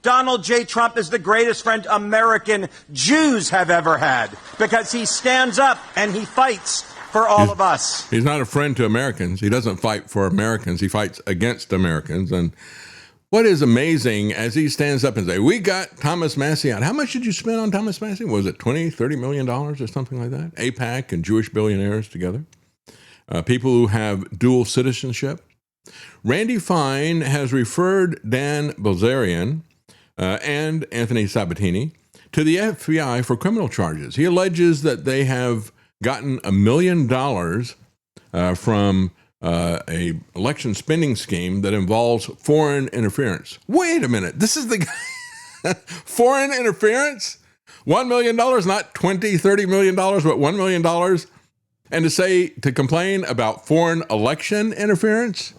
Donald J. Trump is the greatest friend American Jews have ever had because he stands up and he fights for all of us. He's not a friend to Americans. He doesn't fight for Americans. He fights against Americans. And what is amazing as he stands up and says, we got Thomas Massey out. How much did you spend on Thomas Massey? Was it $20-30 million or something like that? AIPAC and Jewish billionaires together. People who have dual citizenship. Randy Fine has referred Dan Bilzerian and Anthony Sabatini to the FBI for criminal charges. He alleges that they have gotten $1 million from a election spending scheme that involves foreign interference. Wait a minute. This is the guy. Foreign interference? $1 million, not $20-30 million, but $1 million. And to complain about foreign election interference?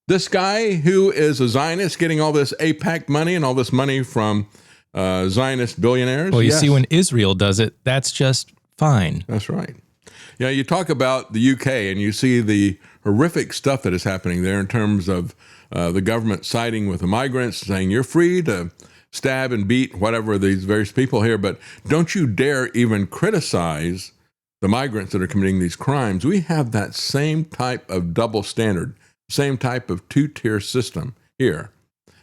This guy who is a Zionist getting all this AIPAC money and all this money from Zionist billionaires? Well, you see, when Israel does it, that's just fine. That's right. Yeah, you talk about the UK and you see the horrific stuff that is happening there in terms of the government siding with the migrants, saying you're free to stab and beat whatever these various people here, but don't you dare even criticize the migrants that are committing these crimes. We have that same type of double standard. Same type of two-tier system here,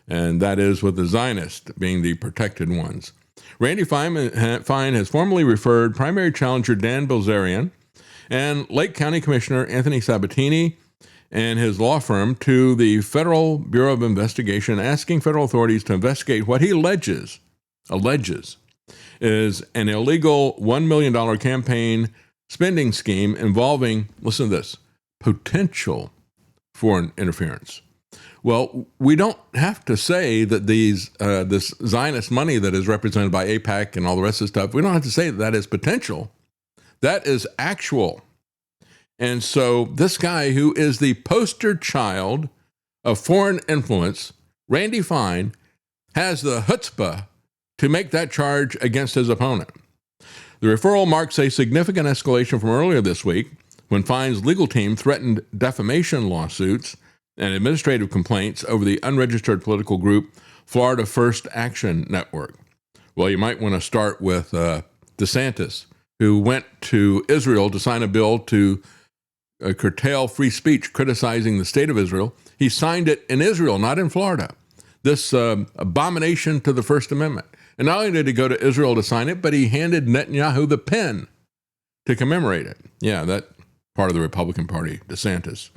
and that is with the Zionists being the protected ones. Randy Fine has formally referred primary challenger Dan Bilzerian and Lake County Commissioner Anthony Sabatini and his law firm to the Federal Bureau of Investigation, asking federal authorities to investigate what he alleges is an illegal $1 million campaign spending scheme involving, listen to this, potential foreign interference. Well, we don't have to say that this Zionist money that is represented by AIPAC and all the rest of the stuff, we don't have to say that is potential. That is actual. And so this guy who is the poster child of foreign influence, Randy Fine, has the chutzpah to make that charge against his opponent. The referral marks a significant escalation from earlier this week, when Fine's legal team threatened defamation lawsuits and administrative complaints over the unregistered political group Florida First Action Network. Well, you might want to start with DeSantis, who went to Israel to sign a bill to curtail free speech criticizing the state of Israel. He signed it in Israel, not in Florida. This abomination to the First Amendment. And not only did he go to Israel to sign it, but he handed Netanyahu the pen to commemorate it. Yeah, that part of the Republican Party, DeSantis.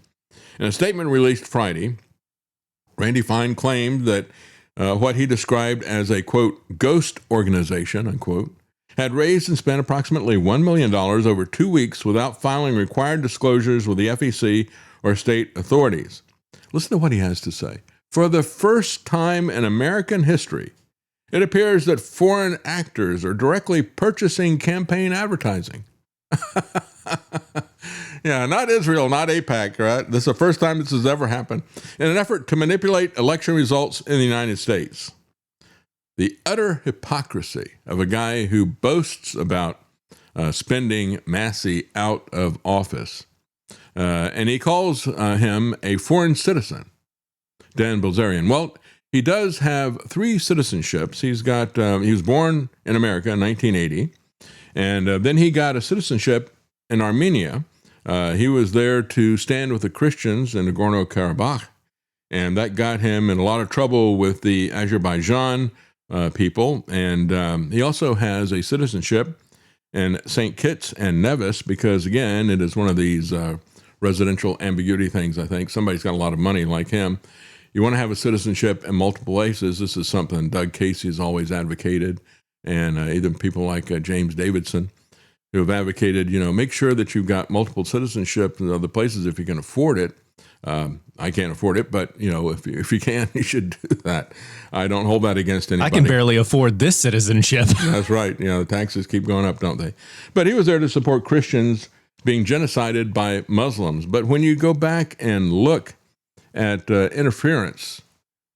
In a statement released Friday, Randy Fine claimed that what he described as a, quote, ghost organization, unquote, had raised and spent approximately $1 million over 2 weeks without filing required disclosures with the FEC or state authorities. Listen to what he has to say. For the first time in American history, it appears that foreign actors are directly purchasing campaign advertising. Yeah, not Israel, not AIPAC, right? This is the first time this has ever happened. In an effort to manipulate election results in the United States. The utter hypocrisy of a guy who boasts about spending Massey out of office. and he calls him a foreign citizen, Dan Bilzerian. Well, he does have 3 citizenships. He was born in America in 1980, and then he got a citizenship in Armenia. He was there to stand with the Christians in Nagorno-Karabakh, and that got him in a lot of trouble with the Azerbaijan people. And he also has a citizenship in St. Kitts and Nevis because, again, it is one of these residential ambiguity things, I think. Somebody's got a lot of money like him. You want to have a citizenship in multiple places. This is something Doug Casey has always advocated, and even people like James Davidson who have advocated, make sure that you've got multiple citizenship in other places if you can afford it. I can't afford it, but if you can, you should do that. I don't hold that against anybody. I can barely afford this citizenship. That's right. The taxes keep going up, don't they? But he was there to support Christians being genocided by Muslims. But when you go back and look at interference,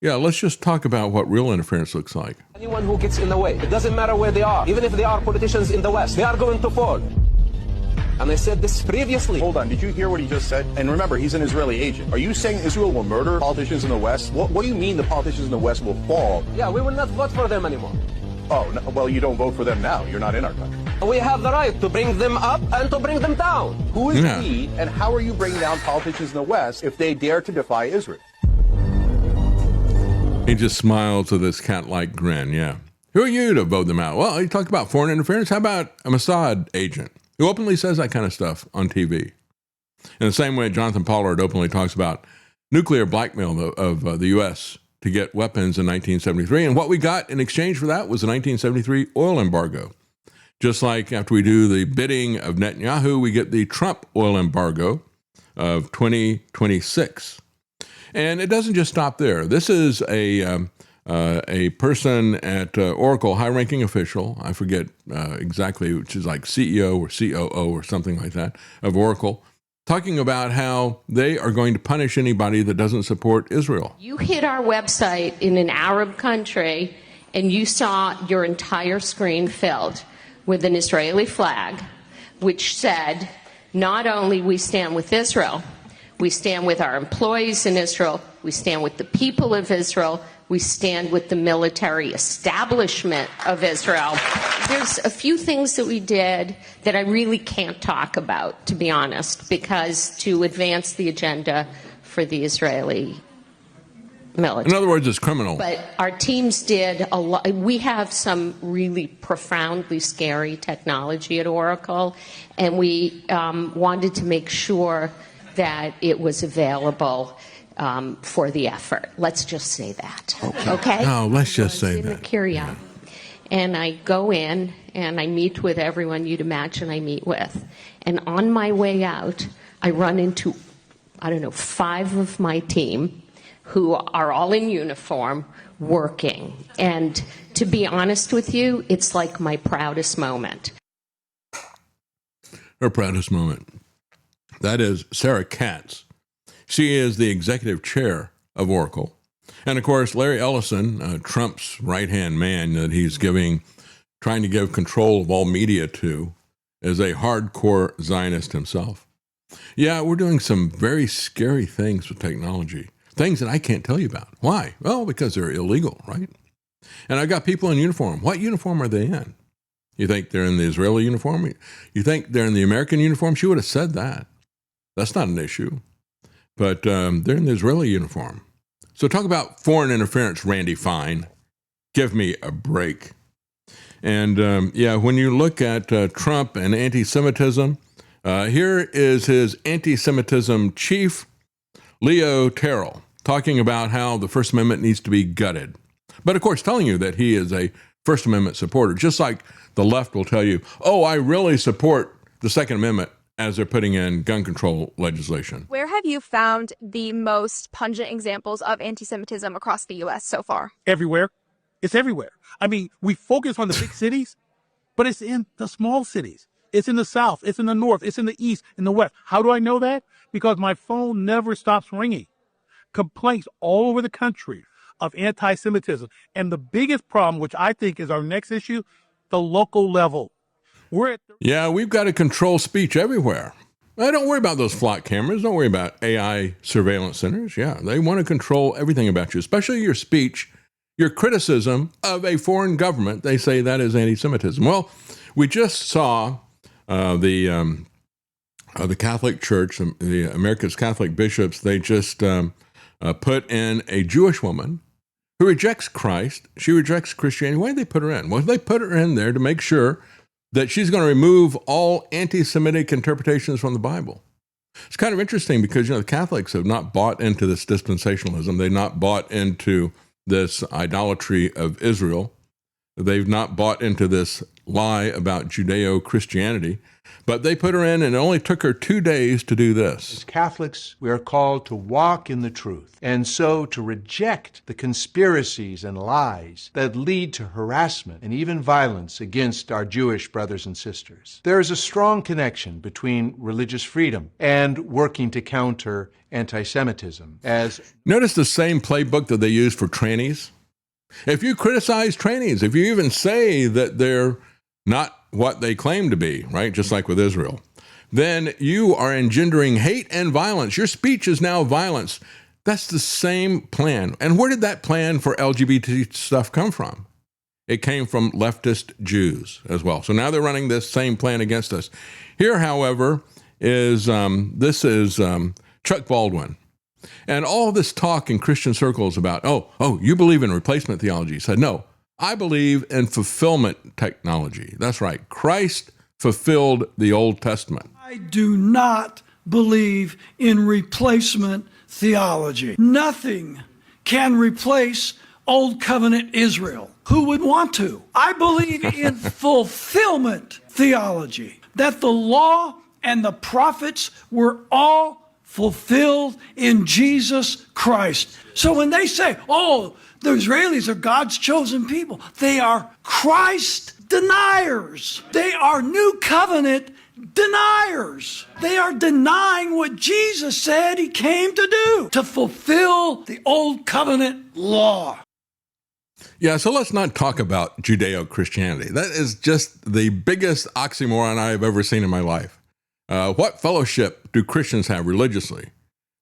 let's just talk about what real interference looks like. Anyone who gets in the way, it doesn't matter where they are, even if they are politicians in the West, they are going to fall. And I said this previously. Hold on, did you hear what he just said? And remember, he's an Israeli agent. Are you saying Israel will murder politicians in the West? What do you mean the politicians in the West will fall? Yeah, we will not vote for them anymore. Oh, no, well, you don't vote for them now. You're not in our country. We have the right to bring them up and to bring them down. Who is we, and how are you bringing down politicians in the West if they dare to defy Israel? He just smiled with this cat-like grin, yeah. Who are you to vote them out? Well, he talked about foreign interference. How about a Mossad agent who openly says that kind of stuff on TV? In the same way, Jonathan Pollard openly talks about nuclear blackmail of the U.S. to get weapons in 1973. And what we got in exchange for that was the 1973 oil embargo. Just like after we do the bidding of Netanyahu, we get the Trump oil embargo of 2026. And it doesn't just stop there. This is a person at Oracle, high-ranking official, I forget exactly, which is like CEO or COO or something like that, of Oracle, talking about how they are going to punish anybody that doesn't support Israel. You hit our website in an Arab country, and you saw your entire screen filled with an Israeli flag, which said, not only we stand with Israel, we stand with our employees in Israel, we stand with the people of Israel, we stand with the military establishment of Israel. There's a few things that we did that I really can't talk about, to be honest, because to advance the agenda for the Israeli military. In other words, it's criminal. But our teams did a lot. We have some really profoundly scary technology at Oracle, and we wanted to make sure that it was available for the effort. Let's just say that. Okay? No, let's just say that. Curio. And I go in and I meet with everyone you'd imagine I meet with. And on my way out, I run into, 5 of my team who are all in uniform working. And to be honest with you, it's like my proudest moment. Her proudest moment. That is Sarah Katz. She is the executive chair of Oracle. And of course, Larry Ellison, Trump's right-hand man that he's trying to give control of all media to, is a hardcore Zionist himself. Yeah, we're doing some very scary things with technology, things that I can't tell you about. Why? Well, because they're illegal, right? And I've got people in uniform. What uniform are they in? You think they're in the Israeli uniform? You think they're in the American uniform? She would have said that. That's not an issue. But they're in the Israeli uniform. So talk about foreign interference, Randy Fine. Give me a break. And when you look at Trump and anti-Semitism, here is his anti-Semitism chief, Leo Terrell, talking about how the First Amendment needs to be gutted. But of course, telling you that he is a First Amendment supporter, just like the left will tell you, oh, I really support the Second Amendment as they're putting in gun control legislation. Where have you found the most pungent examples of anti-Semitism across the U.S. so far? Everywhere. It's everywhere. I mean, we focus on the big cities, but it's in the small cities. It's in the South. It's in the North. It's in the East, in the West. How do I know that? Because my phone never stops ringing. Complaints all over the country of anti-Semitism. And the biggest problem, which I think is our next issue, the local level. We've got to control speech everywhere. Don't worry about those flock cameras. Don't worry about AI surveillance centers. Yeah, they want to control everything about you, especially your speech, your criticism of a foreign government. They say that is anti-Semitism. Well, we just saw the Catholic Church, the America's Catholic bishops, they just put in a Jewish woman who rejects Christ. She rejects Christianity. Why did they put her in? Well, they put her in there to make sure that she's going to remove all anti-Semitic interpretations from the Bible. It's kind of interesting because, the Catholics have not bought into this dispensationalism. They've not bought into this idolatry of Israel. They've not bought into this lie about Judeo-Christianity. But they put her in, and it only took her 2 days to do this. As Catholics, we are called to walk in the truth, and so to reject the conspiracies and lies that lead to harassment and even violence against our Jewish brothers and sisters. There is a strong connection between religious freedom and working to counter anti-Semitism. Notice the same playbook that they use for trannies. If you criticize trannies, if you even say that they're not what they claim to be, right? Just like with Israel, then you are engendering hate and violence. Your speech is now violence. That's the same plan. And where did that plan for LGBT stuff come from? It came from leftist Jews as well. So now they're running this same plan against us. Here, however, is Chuck Baldwin. And all this talk in Christian circles about, you believe in replacement theology. He said, no, I believe in fulfillment technology. That's right. Christ fulfilled the Old Testament. I do not believe in replacement theology. Nothing can replace Old Covenant Israel. Who would want to? I believe in fulfillment theology, that the law and the prophets were all fulfilled in Jesus Christ. So when they say, the Israelis are God's chosen people, they are Christ deniers. They are new covenant deniers. They are denying what Jesus said he came to do, to fulfill the old covenant law. Yeah, so let's not talk about Judeo-Christianity. That is just the biggest oxymoron I have ever seen in my life. What fellowship do Christians have religiously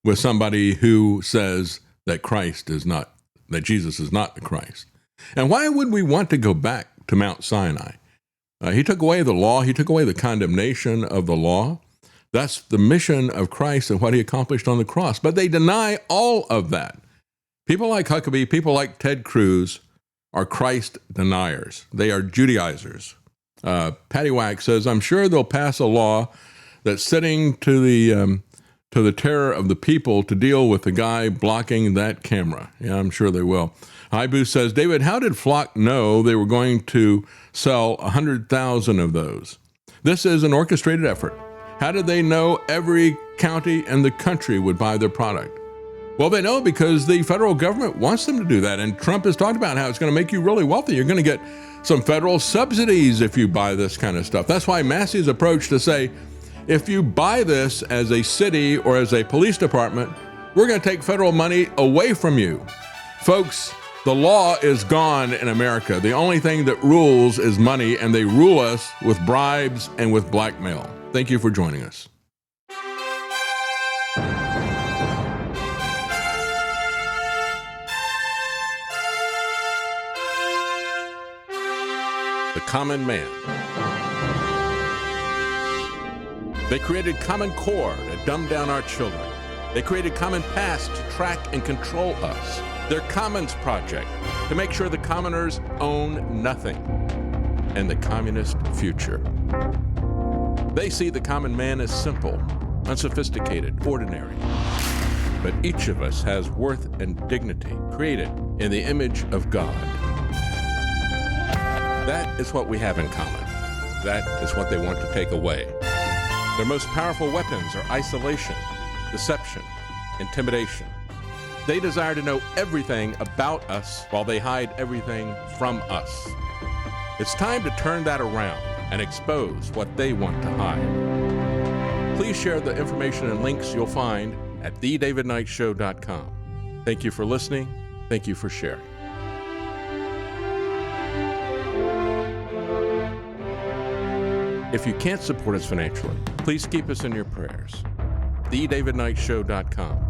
with somebody who says that that Jesus is not the Christ? And why would we want to go back to Mount Sinai? He took away the law. He took away the condemnation of the law. That's the mission of Christ and what he accomplished on the cross. But they deny all of that. People like Huckabee, people like Ted Cruz are Christ deniers. They are Judaizers. Patty Wack says, I'm sure they'll pass a law that's setting to the terror of the people to deal with the guy blocking that camera. Yeah, I'm sure they will. Ibu says, David, how did Flock know they were going to sell 100,000 of those? This is an orchestrated effort. How did they know every county in the country would buy their product? Well, they know because the federal government wants them to do that. And Trump has talked about how it's going to make you really wealthy. You're going to get some federal subsidies if you buy this kind of stuff. That's why Massey's approach to say, if you buy this as a city or as a police department, we're going to take federal money away from you. Folks, the law is gone in America. The only thing that rules is money, and they rule us with bribes and with blackmail. Thank you for joining us. The common man. They created Common Core to dumb down our children. They created Common Pass to track and control us. Their Commons Project to make sure the commoners own nothing. And the communist future. They see the common man as simple, unsophisticated, ordinary. But each of us has worth and dignity, created in the image of God. That is what we have in common. That is what they want to take away. Their most powerful weapons are isolation, deception, intimidation. They desire to know everything about us while they hide everything from us. It's time to turn that around and expose what they want to hide. Please share the information and links you'll find at thedavidknightshow.com. Thank you for listening. Thank you for sharing. If you can't support us financially, please keep us in your prayers. TheDavidKnightShow.com.